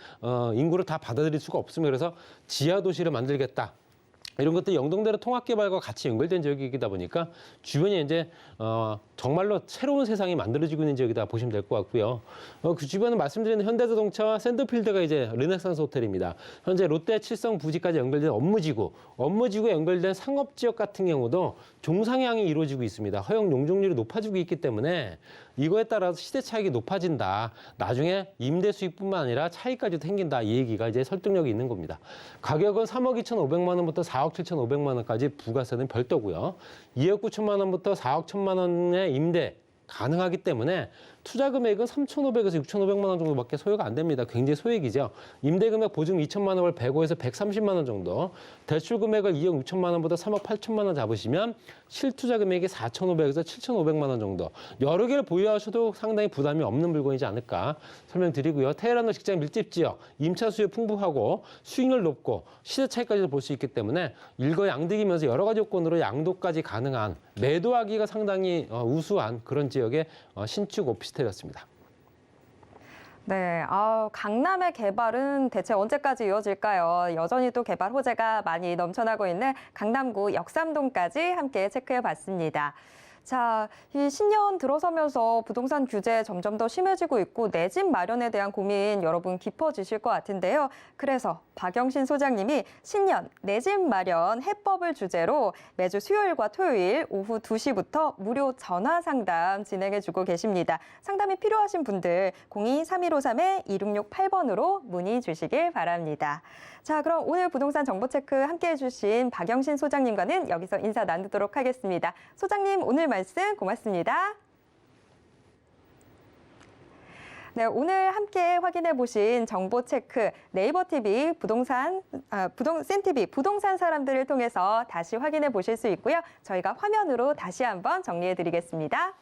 인구를 다 받아들일 수가 없습니다. 그래서 지하 도시를 만들겠다. 이런 것들이 영동대로 통합개발과 같이 연결된 지역이다 보니까 주변이 이제 정말로 새로운 세상이 만들어지고 있는 지역이다 보시면 될 것 같고요. 그 주변은 말씀드린 현대자동차 샌드필드가 이제 르네상스 호텔입니다. 현재 롯데 칠성 부지까지 연결된 업무지구에 연결된 상업지역 같은 경우도 종상향이 이루어지고 있습니다. 허용 용적률이 높아지고 있기 때문에 이거에 따라서 시세 차익이 높아진다. 나중에 임대 수익뿐만 아니라 차익까지도 생긴다. 이 얘기가 이제 설득력이 있는 겁니다. 가격은 3억 2,500만 원부터 4억 7,500만 원까지 부가세는 별도고요. 2억 9천만 원부터 4억 1천만 원의 임대 가능하기 때문에 투자 금액은 3,500에서 6,500만 원 정도밖에 소요가 안 됩니다. 굉장히 소액이죠. 임대 금액 보증 2천만 원을 105에서 130만 원 정도, 대출 금액을 2억 6천만 원보다 3억 8천만 원 잡으시면 실투자 금액이 4,500에서 7,500만 원 정도. 여러 개를 보유하셔도 상당히 부담이 없는 물건이지 않을까 설명드리고요. 테헤란도 직장 밀집 지역, 임차 수요 풍부하고 수익률 높고 시세 차이까지도 볼 수 있기 때문에 일거양득이면서 여러 가지 요건으로 양도까지 가능한, 매도하기가 상당히 우수한 그런 지역의 신축 오피스텔이었습니다. 네, 강남의 개발은 대체 언제까지 이어질까요? 여전히 또 개발 호재가 많이 넘쳐나고 있는 강남구 역삼동까지 함께 체크해 봤습니다. 자, 이 신년 들어서면서 부동산 규제 점점 더 심해지고 있고 내 집 마련에 대한 고민 여러분 깊어지실 것 같은데요. 그래서 박영신 소장님이 신년 내 집 마련 해법을 주제로 매주 수요일과 토요일 오후 2시부터 무료 전화 상담 진행해주고 계십니다. 상담이 필요하신 분들 02-3153-2668번으로 문의 주시길 바랍니다. 자, 그럼 오늘 부동산 정보체크 함께해 주신 박영신 소장님과는 여기서 인사 나누도록 하겠습니다. 소장님 오늘 말씀 고맙습니다. 네, 오늘 함께 확인해 보신 정보체크 네이버 TV 센TV 부동산 사람들을 통해서 다시 확인해 보실 수 있고요. 저희가 화면으로 다시 한번 정리해 드리겠습니다.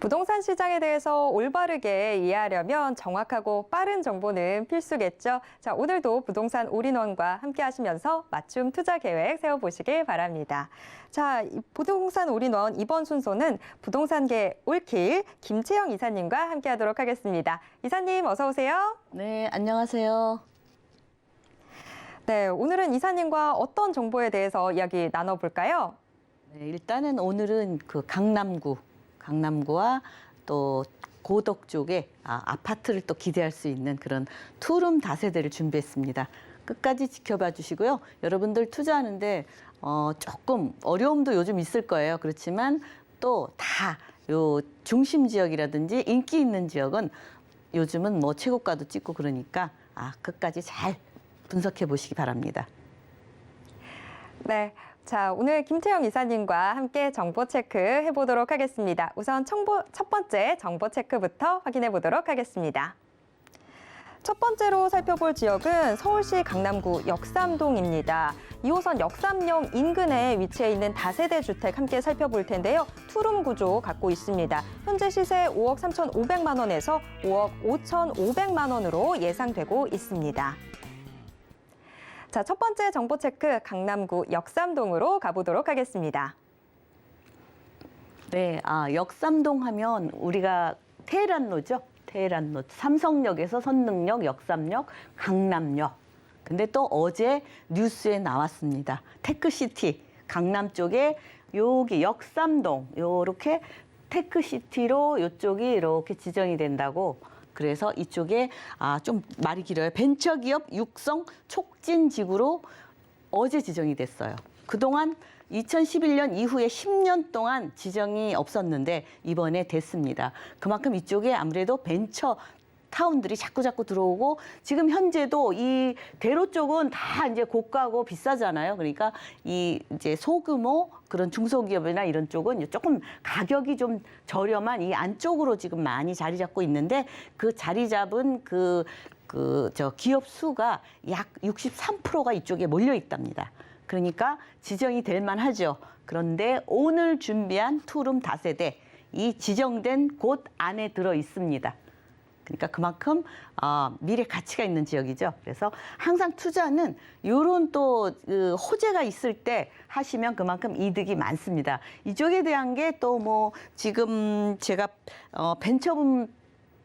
부동산 시장에 대해서 올바르게 이해하려면 정확하고 빠른 정보는 필수겠죠. 자, 오늘도 부동산 올인원과 함께 하시면서 맞춤 투자 계획 세워보시길 바랍니다. 자, 이 부동산 올인원 이번 순서는 부동산계 올킬 김채영 이사님과 함께 하도록 하겠습니다. 이사님 어서 오세요. 네, 안녕하세요. 네, 오늘은 이사님과 어떤 정보에 대해서 이야기 나눠볼까요? 네, 일단은 오늘은 그 강남구와 또 고덕 쪽에 아파트를 또 기대할 수 있는 그런 투룸 다세대를 준비했습니다. 끝까지 지켜봐 주시고요. 여러분들 투자하는데 조금 어려움도 요즘 있을 거예요. 그렇지만 또 다 요 중심 지역이라든지 인기 있는 지역은 요즘은 뭐 최고가도 찍고 그러니까 끝까지 잘 분석해 보시기 바랍니다. 네. 자, 오늘 김채영 이사님과 함께 정보 체크해 보도록 하겠습니다. 우선 첫 번째 정보 체크부터 확인해 보도록 하겠습니다. 첫 번째로 살펴볼 지역은 서울시 강남구 역삼동입니다. 2호선 역삼역 인근에 위치해 있는 다세대 주택 함께 살펴볼 텐데요. 투룸 구조 갖고 있습니다. 현재 시세 5억 3,500만 원에서 5억 5,500만 원으로 예상되고 있습니다. 자, 첫 번째 정보 체크 강남구 역삼동으로 가보도록 하겠습니다. 네, 역삼동 하면 우리가 테헤란로죠. 테헤란로. 삼성역에서 선릉역, 역삼역, 강남역. 근데 또 어제 뉴스에 나왔습니다. 테크시티, 강남 쪽에 여기 역삼동, 요렇게 테크시티로 이쪽이 이렇게 지정이 된다고. 그래서 이쪽에 좀 말이 길어요. 벤처기업 육성 촉진지구로 어제 지정이 됐어요. 그동안 2011년 이후에 10년 동안 지정이 없었는데 이번에 됐습니다. 그만큼 이쪽에 아무래도 벤처 타운들이 자꾸 들어오고 지금 현재도 이 대로 쪽은 다 이제 고가고 비싸잖아요. 그러니까 이 이제 소규모 그런 중소기업이나 이런 쪽은 조금 가격이 좀 저렴한 이 안쪽으로 지금 많이 자리 잡고 있는데 그 자리 잡은 저 기업 수가 약 63%가 이쪽에 몰려 있답니다. 그러니까 지정이 될 만하죠. 그런데 오늘 준비한 투룸 다세대 이 지정된 곳 안에 들어 있습니다. 그러니까 그만큼 미래 가치가 있는 지역이죠. 그래서 항상 투자는 이런 또 호재가 있을 때 하시면 그만큼 이득이 많습니다. 이쪽에 대한 게 또 뭐 지금 제가 벤처분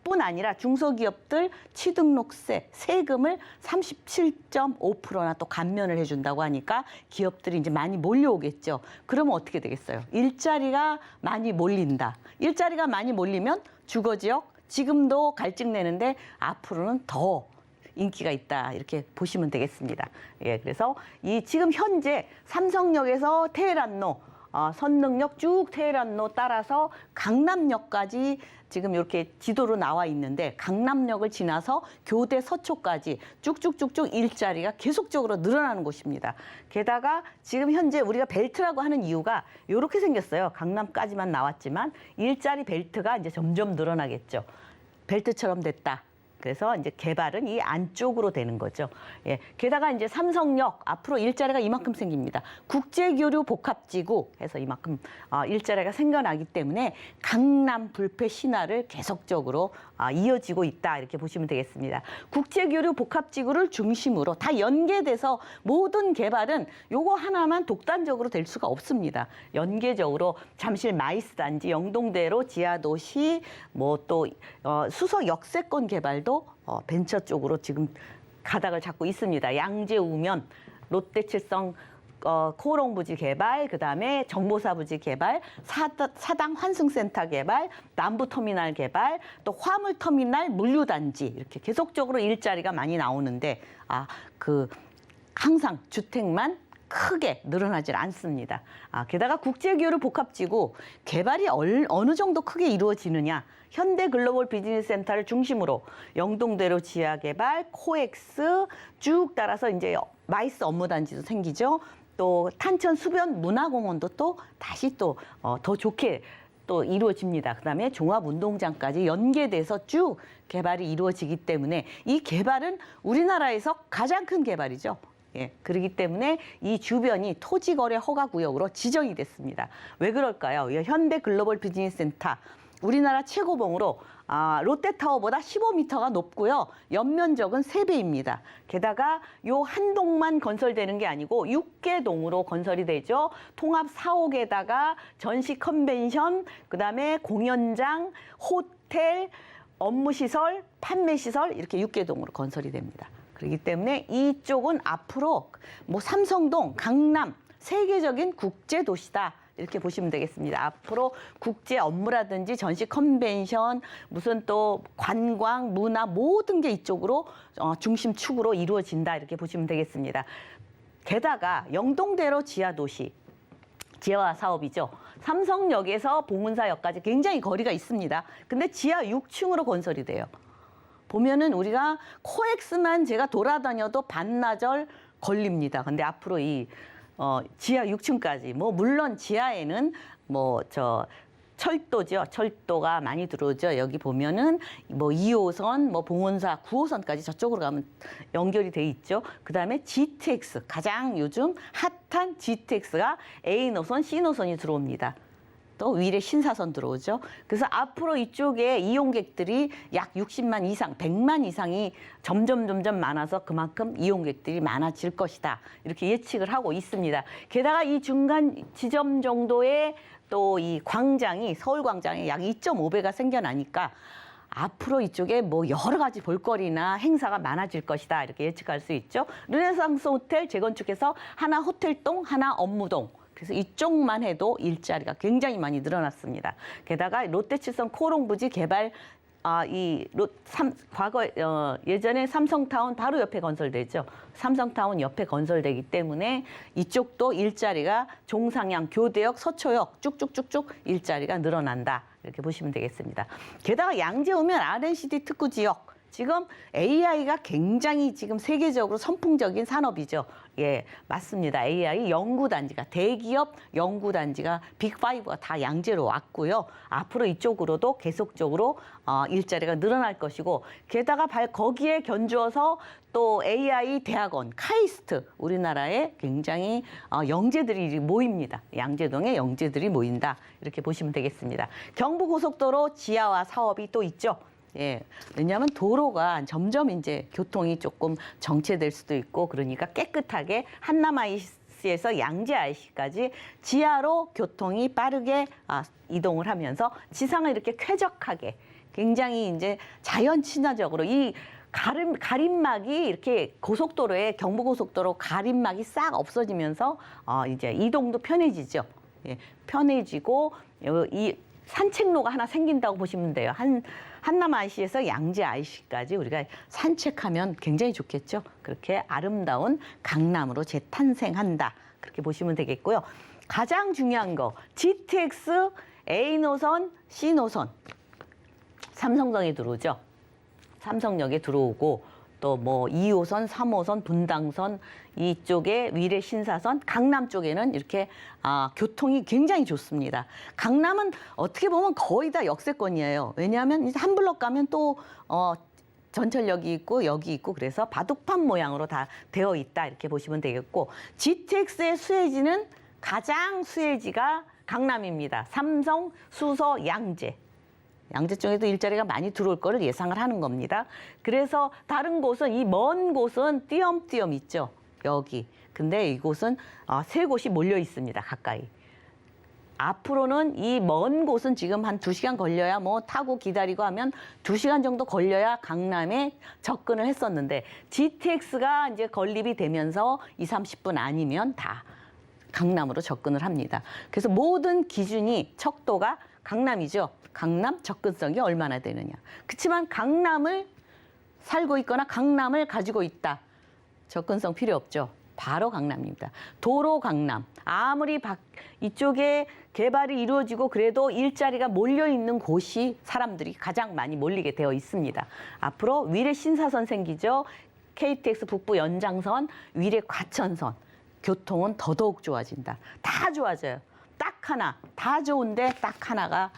뿐 아니라 중소기업들 취등록세, 세금을 37.5%나 또 감면을 해준다고 하니까 기업들이 이제 많이 몰려오겠죠. 그러면 어떻게 되겠어요? 일자리가 많이 몰린다. 일자리가 많이 몰리면 주거지역, 지금도 갈증내는데 앞으로는 더 인기가 있다 이렇게 보시면 되겠습니다. 예, 그래서 이 지금 현재 삼성역에서 테헤란로, 선릉역 쭉 테헤란로 따라서 강남역까지 지금 이렇게 지도로 나와 있는데 강남역을 지나서 교대 서초까지 쭉쭉쭉쭉 일자리가 계속적으로 늘어나는 곳입니다. 게다가 지금 현재 우리가 벨트라고 하는 이유가 이렇게 생겼어요. 강남까지만 나왔지만 일자리 벨트가 이제 점점 늘어나겠죠. 벨트처럼 됐다. 그래서 이제 개발은 이 안쪽으로 되는 거죠. 예. 게다가 이제 삼성역 앞으로 일자리가 이만큼 생깁니다. 국제교류 복합지구 해서 이만큼 일자리가 생겨나기 때문에 강남 불패 신화를 계속적으로 이어지고 있다 이렇게 보시면 되겠습니다. 국제교류 복합지구를 중심으로 다 연계돼서 모든 개발은 요거 하나만 독단적으로 될 수가 없습니다. 연계적으로 잠실 마이스 단지, 영동대로 지하도시, 뭐 또 수서 역세권 개발도 벤처 쪽으로 지금 가닥을 잡고 있습니다. 양재 우면, 롯데칠성 코오롱부지 개발, 그다음에 정보사부지 개발, 사당 환승센터 개발, 남부터미널 개발, 또 화물터미널 물류단지 이렇게 계속적으로 일자리가 많이 나오는데 항상 주택만 크게 늘어나질 않습니다. 게다가 국제교류 복합지구 개발이 어느 정도 크게 이루어지느냐. 현대글로벌 비즈니스센터를 중심으로 영동대로 지하개발, 코엑스 쭉 따라서 이제 마이스 업무단지도 생기죠. 또 탄천 수변 문화공원도 또 다시 또 더 좋게 또 이루어집니다. 그다음에 종합운동장까지 연계돼서 쭉 개발이 이루어지기 때문에 이 개발은 우리나라에서 가장 큰 개발이죠. 예, 그렇기 때문에 이 주변이 토지거래 허가구역으로 지정이 됐습니다. 왜 그럴까요? 현대글로벌 비즈니스센터 우리나라 최고봉으로 롯데타워보다 15m가 높고요. 연면적은 3배입니다. 게다가 요 한 동만 건설되는 게 아니고 6개 동으로 건설이 되죠. 통합 사옥에다가 전시 컨벤션, 그다음에 공연장, 호텔, 업무시설, 판매시설 이렇게 6개 동으로 건설이 됩니다. 그렇기 때문에 이쪽은 앞으로 뭐 삼성동, 강남 세계적인 국제 도시다. 이렇게 보시면 되겠습니다. 앞으로 국제 업무라든지 전시 컨벤션, 무슨 또 관광, 문화 모든 게 이쪽으로 중심축으로 이루어진다. 이렇게 보시면 되겠습니다. 게다가 영동대로 지하도시, 지하 사업이죠. 삼성역에서 봉은사역까지 굉장히 거리가 있습니다. 근데 지하 6층으로 건설이 돼요. 보면은 우리가 코엑스만 제가 돌아다녀도 반나절 걸립니다. 근데 앞으로 이 지하 6층까지 물론 지하에는 철도죠. 철도가 많이 들어오죠. 여기 보면은 2호선, 봉원사 9호선까지 저쪽으로 가면 연결이 돼 있죠. 그다음에 GTX 가장 요즘 핫한 GTX가 A 노선, C 노선이 들어옵니다. 또 위례 신사선 들어오죠. 그래서 앞으로 이쪽에 이용객들이 약 60만 이상, 100만 이상이 점점 많아서 그만큼 이용객들이 많아질 것이다. 이렇게 예측을 하고 있습니다. 게다가 이 중간 지점 정도의 또 이 광장이 서울광장에 약 2.5배가 생겨나니까 앞으로 이쪽에 여러 가지 볼거리나 행사가 많아질 것이다. 이렇게 예측할 수 있죠. 르네상스 호텔 재건축해서 하나 호텔동, 하나 업무동. 그래서 이쪽만 해도 일자리가 굉장히 많이 늘어났습니다. 게다가 롯데칠성 코롱부지 개발 예전에 삼성타운 바로 옆에 건설되죠. 삼성타운 옆에 건설되기 때문에 이쪽도 일자리가 종상향, 교대역, 서초역 쭉쭉쭉쭉 일자리가 늘어난다. 이렇게 보시면 되겠습니다. 게다가 양재 오면 R&CD 특구 지역. 지금 AI가 굉장히 지금 세계적으로 선풍적인 산업이죠. 예, 맞습니다. AI 연구단지가, 대기업 연구단지가 빅5가 다 양재로 왔고요. 앞으로 이쪽으로도 계속적으로 일자리가 늘어날 것이고, 게다가 거기에 견주어서 또 AI 대학원, 카이스트, 우리나라에 굉장히 영재들이 모입니다. 양재동에 영재들이 모인다. 이렇게 보시면 되겠습니다. 경부고속도로 지하화 사업이 또 있죠. 예, 왜냐하면 도로가 점점 이제 교통이 조금 정체될 수도 있고 그러니까 깨끗하게 한남 IC에서 양재 IC까지 지하로 교통이 빠르게 이동을 하면서 지상을 이렇게 쾌적하게 굉장히 이제 자연 친화적으로 이 가림막이 이렇게 고속도로에 경부고속도로 가림막이 싹 없어지면서 이제 이동도 편해지죠. 예, 편해지고 이 산책로가 하나 생긴다고 보시면 돼요. 한남 IC에서 양재 IC까지 우리가 산책하면 굉장히 좋겠죠. 그렇게 아름다운 강남으로 재탄생한다. 그렇게 보시면 되겠고요. 가장 중요한 거 GTX A 노선, C 노선 삼성동에 들어오죠. 삼성역에 들어오고 또 2호선, 3호선, 분당선 이쪽에 위례 신사선, 강남 쪽에는 이렇게 교통이 굉장히 좋습니다. 강남은 어떻게 보면 거의 다 역세권이에요. 왜냐하면 이제 한 블럭 가면 또 전철역이 있고 여기 있고 그래서 바둑판 모양으로 다 되어 있다 이렇게 보시면 되겠고, GTX의 수혜지는 가장 수혜지가 강남입니다. 삼성, 수서, 양재. 양재 쪽에도 일자리가 많이 들어올 거를 예상을 하는 겁니다. 그래서 다른 곳은 이 먼 곳은 띄엄띄엄 있죠. 여기. 근데 이곳은 세 곳이 몰려 있습니다. 가까이. 앞으로는 이 먼 곳은 지금 한 2시간 걸려야 타고 기다리고 하면 2시간 정도 걸려야 강남에 접근을 했었는데 GTX가 이제 건립이 되면서 20-30분 아니면 다 강남으로 접근을 합니다. 그래서 모든 기준이 척도가 강남이죠. 강남 접근성이 얼마나 되느냐. 그렇지만 강남을 살고 있거나 강남을 가지고 있다. 접근성 필요 없죠. 바로 강남입니다. 도로 강남. 아무리 이쪽에 개발이 이루어지고 그래도 일자리가 몰려있는 곳이 사람들이 가장 많이 몰리게 되어 있습니다. 앞으로 위례 신사선 생기죠. KTX 북부 연장선, 위례 과천선. 교통은 더더욱 좋아진다. 다 좋아져요. 딱 하나. 다 좋은데 딱 하나가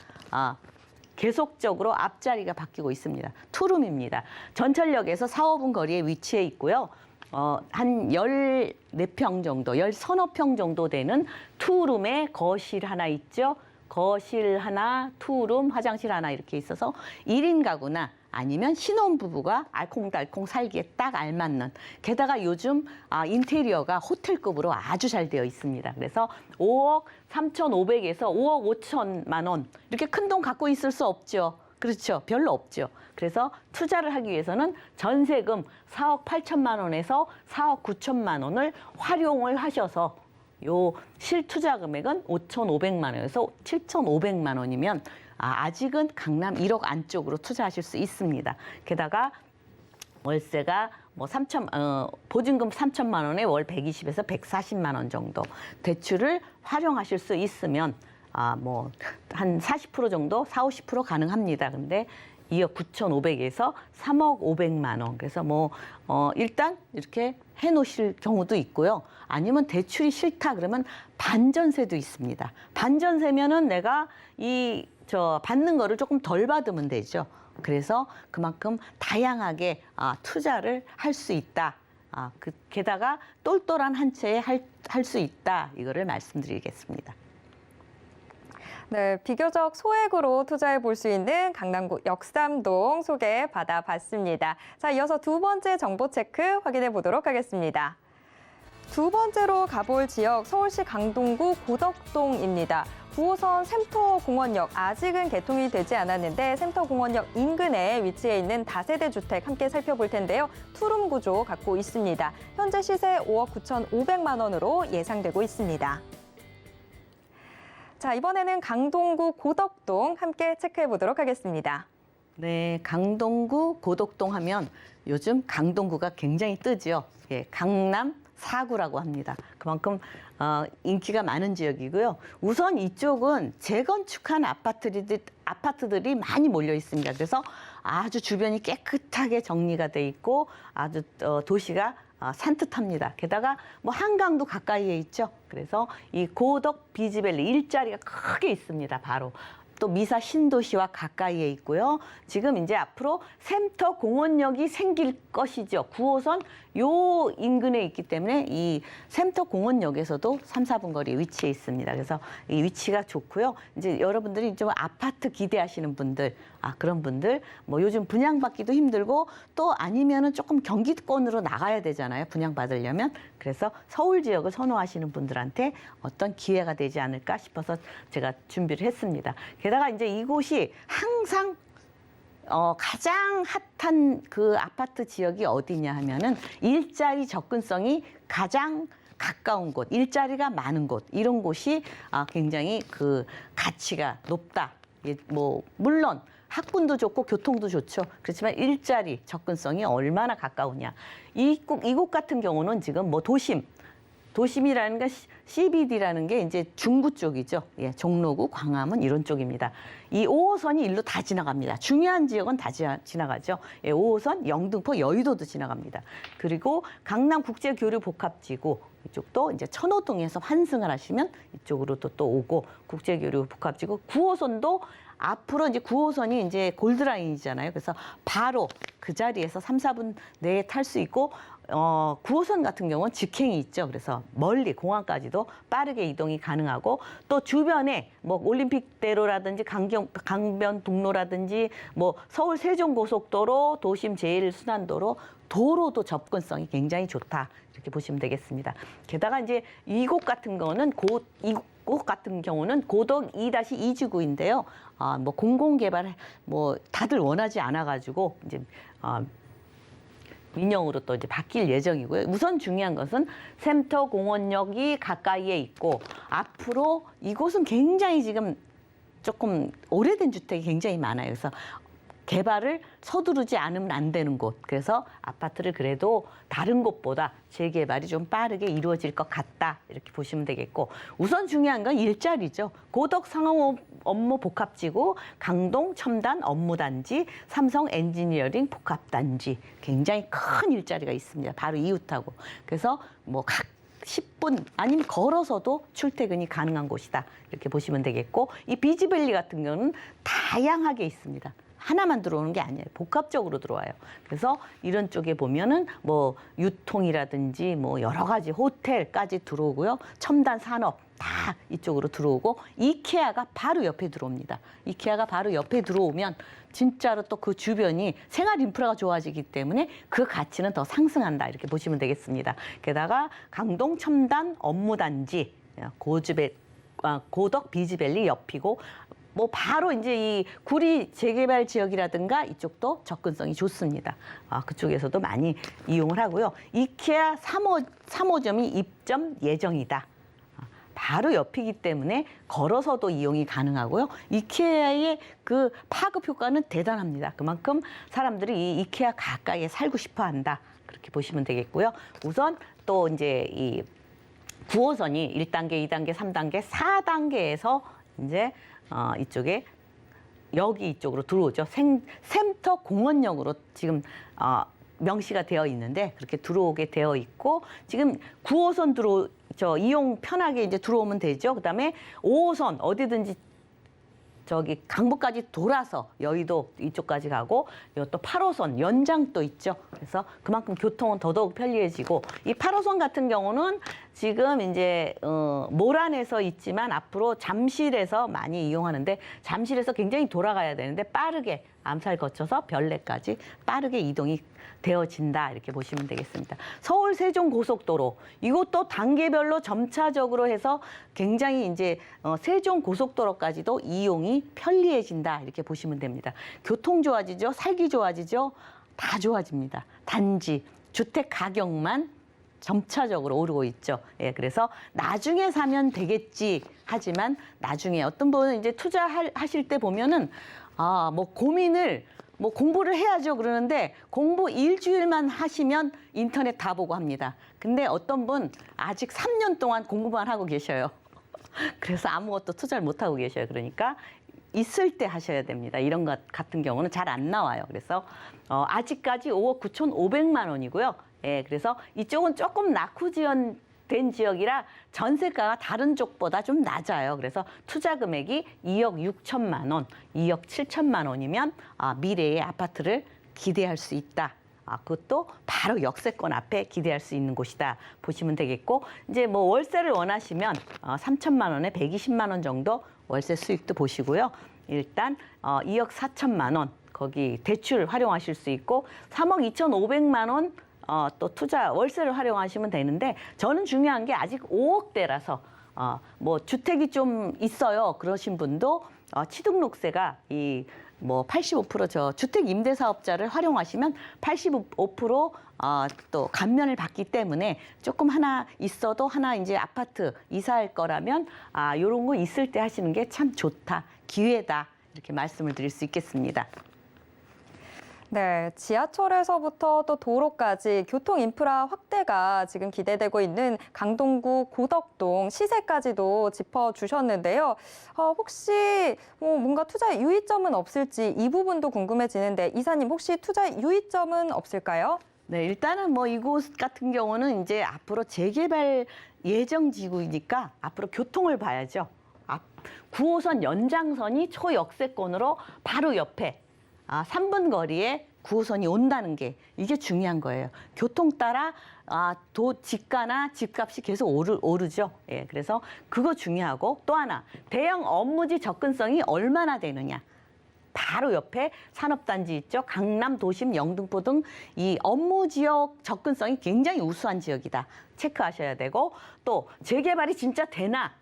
계속적으로 앞자리가 바뀌고 있습니다. 투룸입니다. 전철역에서 4-5분 거리에 위치해 있고요. 한 14평 정도, 10서너 평 정도 되는 투룸에 거실 하나 있죠. 거실 하나, 투룸, 화장실 하나 이렇게 있어서 1인 가구나 아니면 신혼부부가 알콩달콩 살기에 딱 알맞는, 게다가 요즘 인테리어가 호텔급으로 아주 잘 되어 있습니다. 그래서 5억 3,500에서 5억 5천만 원, 이렇게 큰 돈 갖고 있을 수 없죠. 그렇죠. 별로 없죠. 그래서 투자를 하기 위해서는 전세금 4억 8천만 원에서 4억 9천만 원을 활용을 하셔서 요 실투자 금액은 5,500만 원에서 7,500만 원이면 아직은 강남 1억 안쪽으로 투자하실 수 있습니다. 게다가 월세가 뭐 보증금 3천만 원에 월 120에서 140만 원 정도 대출을 활용하실 수 있으면 뭐 한 40% 정도, 40, 50% 가능합니다. 근데 2억 9,500에서 3억 500만 원. 그래서 뭐 일단 이렇게 해 놓으실 경우도 있고요. 아니면 대출이 싫다 그러면 반전세도 있습니다. 반전세면은 내가 받는 거를 조금 덜 받으면 되죠. 그래서 그만큼 다양하게 투자를 할 수 있다. 게다가 똘똘한 한 채에 할 수 있다. 이거를 말씀드리겠습니다. 네, 비교적 소액으로 투자해 볼 수 있는 강남구 역삼동 소개받아 봤습니다. 자, 이어서 두 번째 정보 체크 확인해 보도록 하겠습니다. 두 번째로 가볼 지역 서울시 강동구 고덕동입니다. 9호선 샘터공원역 아직은 개통이 되지 않았는데 샘터공원역 인근에 위치해 있는 다세대 주택 함께 살펴볼 텐데요. 투룸 구조 갖고 있습니다. 현재 시세 5억 9,500만 원으로 예상되고 있습니다. 자, 이번에는 강동구 고덕동 함께 체크해 보도록 하겠습니다. 네, 강동구 고덕동 하면 요즘 강동구가 굉장히 뜨죠. 예, 강남 4구라고 합니다. 그만큼 인기가 많은 지역이고요. 우선 이쪽은 재건축한 아파트들이 많이 몰려 있습니다. 그래서 아주 주변이 깨끗하게 정리가 돼 있고 아주 도시가 산뜻합니다. 게다가 뭐 한강도 가까이에 있죠. 그래서 이 고덕 비즈밸리 일자리가 크게 있습니다. 바로 또 미사 신도시와 가까이에 있고요. 지금 이제 앞으로 샘터 공원역이 생길 것이죠. 9호선 요 인근에 있기 때문에 이 샘터 공원역에서도 3, 4분 거리에 위치해 있습니다. 그래서 이 위치가 좋고요. 이제 여러분들이 좀 아파트 기대하시는 분들, 그런 분들 뭐 요즘 분양받기도 힘들고 또 아니면은 조금 경기권으로 나가야 되잖아요. 분양받으려면. 그래서 서울 지역을 선호하시는 분들한테 어떤 기회가 되지 않을까 싶어서 제가 준비를 했습니다. 게다가 이제 이곳이 항상 가장 핫한 그 아파트 지역이 어디냐 하면은 일자리 접근성이 가장 가까운 곳, 일자리가 많은 곳, 이런 곳이 굉장히 그 가치가 높다. 뭐 물론 학군도 좋고 교통도 좋죠. 그렇지만 일자리 접근성이 얼마나 가까우냐. 이곳 같은 경우는 지금 뭐 도심이라는 게 CBD라는 게 이제 중구 쪽이죠. 예, 종로구, 광화문 이런 쪽입니다. 이 5호선이 일로 다 지나갑니다. 중요한 지역은 다 지나가죠. 예, 5호선, 영등포, 여의도도 지나갑니다. 그리고 강남국제교류복합지구 이쪽도 이제 천호동에서 환승을 하시면 이쪽으로도 또 오고 국제교류복합지구 9호선도 앞으로 이제 9호선이 이제 골드라인이잖아요. 그래서 바로 그 자리에서 3, 4분 내에 탈 수 있고 9호선 같은 경우는 직행이 있죠. 그래서 멀리 공항까지도 빠르게 이동이 가능하고 또 주변에 뭐 올림픽대로라든지 강변북로라든지 뭐 서울 세종고속도로, 도심 제1순환도로 도로도 접근성이 굉장히 좋다. 이렇게 보시면 되겠습니다. 게다가 이제 이곳 같은 경우는 고덕 2-2지구인데요. 뭐 공공개발 뭐 다들 원하지 않아가지고 이제 민영으로 또 이제 바뀔 예정이고요. 우선 중요한 것은 샘터 공원역이 가까이에 있고 앞으로 이곳은 굉장히 지금 조금 오래된 주택이 굉장히 많아요. 그래서 개발을 서두르지 않으면 안 되는 곳. 그래서 아파트를 그래도 다른 곳보다 재개발이 좀 빠르게 이루어질 것 같다. 이렇게 보시면 되겠고 우선 중요한 건 일자리죠. 고덕 상업 업무 복합지구, 강동 첨단 업무단지, 삼성 엔지니어링 복합단지 굉장히 큰 일자리가 있습니다. 바로 이웃하고. 그래서 뭐 각 10분 아니면 걸어서도 출퇴근이 가능한 곳이다. 이렇게 보시면 되겠고 이 비즈밸리 같은 경우는 다양하게 있습니다. 하나만 들어오는 게 아니에요. 복합적으로 들어와요. 그래서 이런 쪽에 보면은 뭐 유통이라든지 뭐 여러 가지 호텔까지 들어오고요. 첨단 산업 다 이쪽으로 들어오고 이케아가 바로 옆에 들어옵니다. 이케아가 바로 옆에 들어오면 진짜로 또 그 주변이 생활 인프라가 좋아지기 때문에 그 가치는 더 상승한다 이렇게 보시면 되겠습니다. 게다가 강동 첨단 업무단지 고덕 비즈밸리 옆이고 뭐 바로 이제 이 구리 재개발 지역이라든가 이쪽도 접근성이 좋습니다. 그쪽에서도 많이 이용을 하고요. 이케아 3호점이 입점 예정이다. 바로 옆이기 때문에 걸어서도 이용이 가능하고요. 이케아의 그 파급 효과는 대단합니다. 그만큼 사람들이 이 이케아 가까이에 살고 싶어 한다. 그렇게 보시면 되겠고요. 우선 또 이제 이 9호선이 1단계, 2단계, 3단계, 4단계에서 이제 이쪽에 여기 이쪽으로 들어오죠. 샘터 공원역으로 지금 명시가 되어 있는데 그렇게 들어오게 되어 있고 지금 9호선 이용 편하게 이제 들어오면 되죠. 그다음에 5호선 어디든지 저기 강북까지 돌아서 여의도 이쪽까지 가고 또 8호선 연장도 있죠. 그래서 그만큼 교통은 더더욱 편리해지고 이 8호선 같은 경우는 지금 이제 모란에서 있지만 앞으로 잠실에서 많이 이용하는데 잠실에서 굉장히 돌아가야 되는데 빠르게 암살 거쳐서 별내까지 빠르게 이동이 되어진다 이렇게 보시면 되겠습니다. 서울 세종 고속도로 이것도 단계별로 점차적으로 해서 굉장히 이제 세종 고속도로까지도 이용이 편리해진다 이렇게 보시면 됩니다. 교통 좋아지죠, 살기 좋아지죠, 다 좋아집니다. 단지 주택 가격만 점차적으로 오르고 있죠. 예, 그래서 나중에 사면 되겠지 하지만 나중에 어떤 분은 이제 투자하실 때 보면은 뭐 고민을 뭐 공부를 해야죠 그러는데 공부 일주일만 하시면 인터넷 다 보고 합니다. 근데 어떤 분 아직 3년 동안 공부만 하고 계셔요. 그래서 아무것도 투자를 못 하고 계셔요. 그러니까 있을 때 하셔야 됩니다. 이런 것 같은 경우는 잘 안 나와요. 그래서 아직까지 5억 9,500만 원이고요. 예, 그래서 이쪽은 조금 낙후 지원된 지역이라 전세가가 다른 쪽보다 좀 낮아요. 그래서 투자 금액이 2억 6천만 원, 2억 7천만 원이면 미래의 아파트를 기대할 수 있다. 그것도 바로 역세권 앞에 기대할 수 있는 곳이다 보시면 되겠고 이제 뭐 월세를 원하시면 3천만 원에 120만 원 정도 월세 수익도 보시고요. 일단 2억 4천만 원 거기 대출 활용하실 수 있고 3억 2,500만 원 또 투자 월세를 활용하시면 되는데 저는 중요한 게 아직 5억대라서 뭐 주택이 좀 있어요 그러신 분도 취득록세가 이 뭐 85% 주택 임대 사업자를 활용하시면 85% 또 감면을 받기 때문에 조금 하나 있어도 하나 이제 아파트 이사할 거라면 요런 거 있을 때 하시는 게 참 좋다 기회다 이렇게 말씀을 드릴 수 있겠습니다. 네, 지하철에서부터 또 도로까지 교통 인프라 확대가 지금 기대되고 있는 강동구 고덕동 시세까지도 짚어주셨는데요. 혹시 뭔가 투자 유의점은 없을지 이 부분도 궁금해지는데 이사님 혹시 투자 유의점은 없을까요? 네, 일단은 뭐 이곳 같은 경우는 이제 앞으로 재개발 예정 지구이니까 앞으로 교통을 봐야죠. 9호선 연장선이 초역세권으로 바로 옆에 3분 거리에 9호선이 온다는 게 이게 중요한 거예요. 교통 따라 집가나 집값이 계속 오르죠. 예, 그래서 그거 중요하고 또 하나 대형 업무지 접근성이 얼마나 되느냐. 바로 옆에 산업단지 있죠. 강남, 도심, 영등포 등 이 업무 지역 접근성이 굉장히 우수한 지역이다. 체크하셔야 되고 또 재개발이 진짜 되나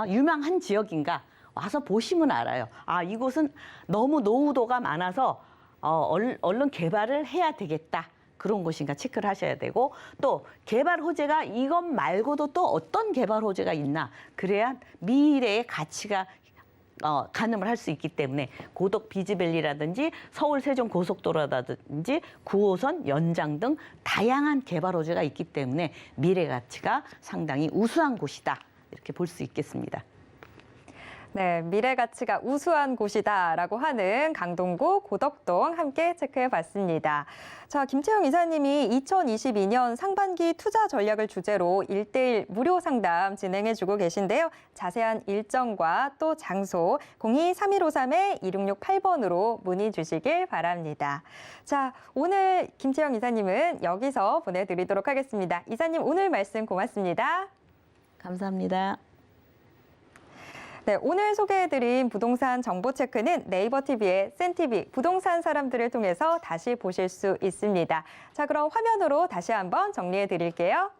유망한 지역인가. 와서 보시면 알아요. 이곳은 너무 노후도가 많아서 얼른 개발을 해야 되겠다. 그런 곳인가 체크를 하셔야 되고 또 개발 호재가 이것 말고도 또 어떤 개발 호재가 있나. 그래야 미래의 가치가 가늠을 할 수 있기 때문에 고덕 비즈밸리라든지 서울 세종 고속도로라든지 9호선 연장 등 다양한 개발 호재가 있기 때문에 미래 가치가 상당히 우수한 곳이다. 이렇게 볼 수 있겠습니다. 네, 미래 가치가 우수한 곳이다라고 하는 강동구 고덕동 함께 체크해 봤습니다. 자, 김채영 이사님이 2022년 상반기 투자 전략을 주제로 1:1 무료 상담 진행해주고 계신데요. 자세한 일정과 또 장소 02-3153-2668번으로 문의 주시길 바랍니다. 자, 오늘 김채영 이사님은 여기서 보내드리도록 하겠습니다. 이사님 오늘 말씀 고맙습니다. 감사합니다. 네, 오늘 소개해드린 부동산 정보 체크는 네이버 TV의 센TV 부동산 사람들을 통해서 다시 보실 수 있습니다. 자, 그럼 화면으로 다시 한번 정리해드릴게요.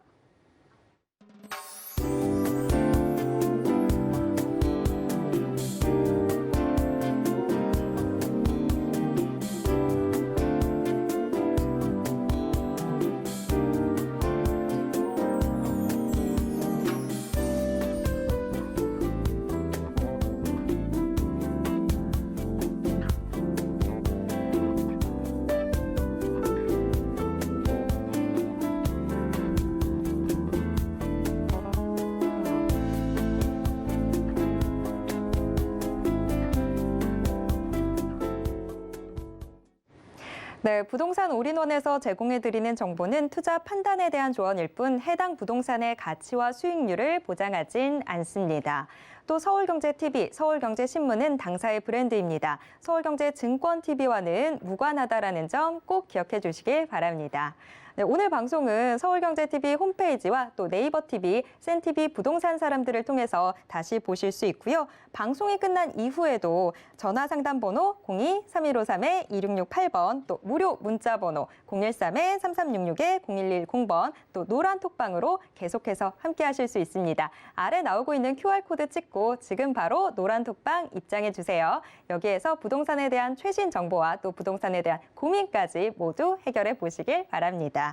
네, 부동산 올인원에서 제공해드리는 정보는 투자 판단에 대한 조언일 뿐 해당 부동산의 가치와 수익률을 보장하진 않습니다. 또 서울경제TV, 서울경제신문은 당사의 브랜드입니다. 서울경제증권TV와는 무관하다라는 점 꼭 기억해 주시길 바랍니다. 네, 오늘 방송은 서울경제TV 홈페이지와 또 네이버TV, 센TV 부동산 사람들을 통해서 다시 보실 수 있고요. 방송이 끝난 이후에도 전화상담번호 02-3153-2668번, 또 무료 문자번호 013-3366-0110번, 또 노란톡방으로 계속해서 함께하실 수 있습니다. 아래 나오고 있는 QR코드 찍고 지금 바로 노란톡방 입장해 주세요. 여기에서 부동산에 대한 최신 정보와 또 부동산에 대한 고민까지 모두 해결해 보시길 바랍니다.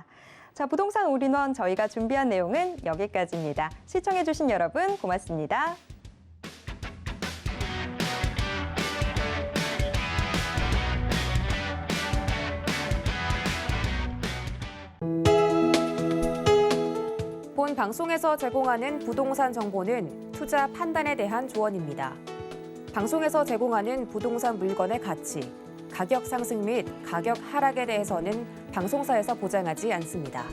자, 부동산 올인원 저희가 준비한 내용은 여기까지입니다. 시청해주신 여러분 고맙습니다. 본 방송에서 제공하는 부동산 정보는 투자 판단에 대한 조언입니다. 방송에서 제공하는 부동산 물건의 가치, 가격 상승 및 가격 하락에 대해서는 방송사에서 보장하지 않습니다.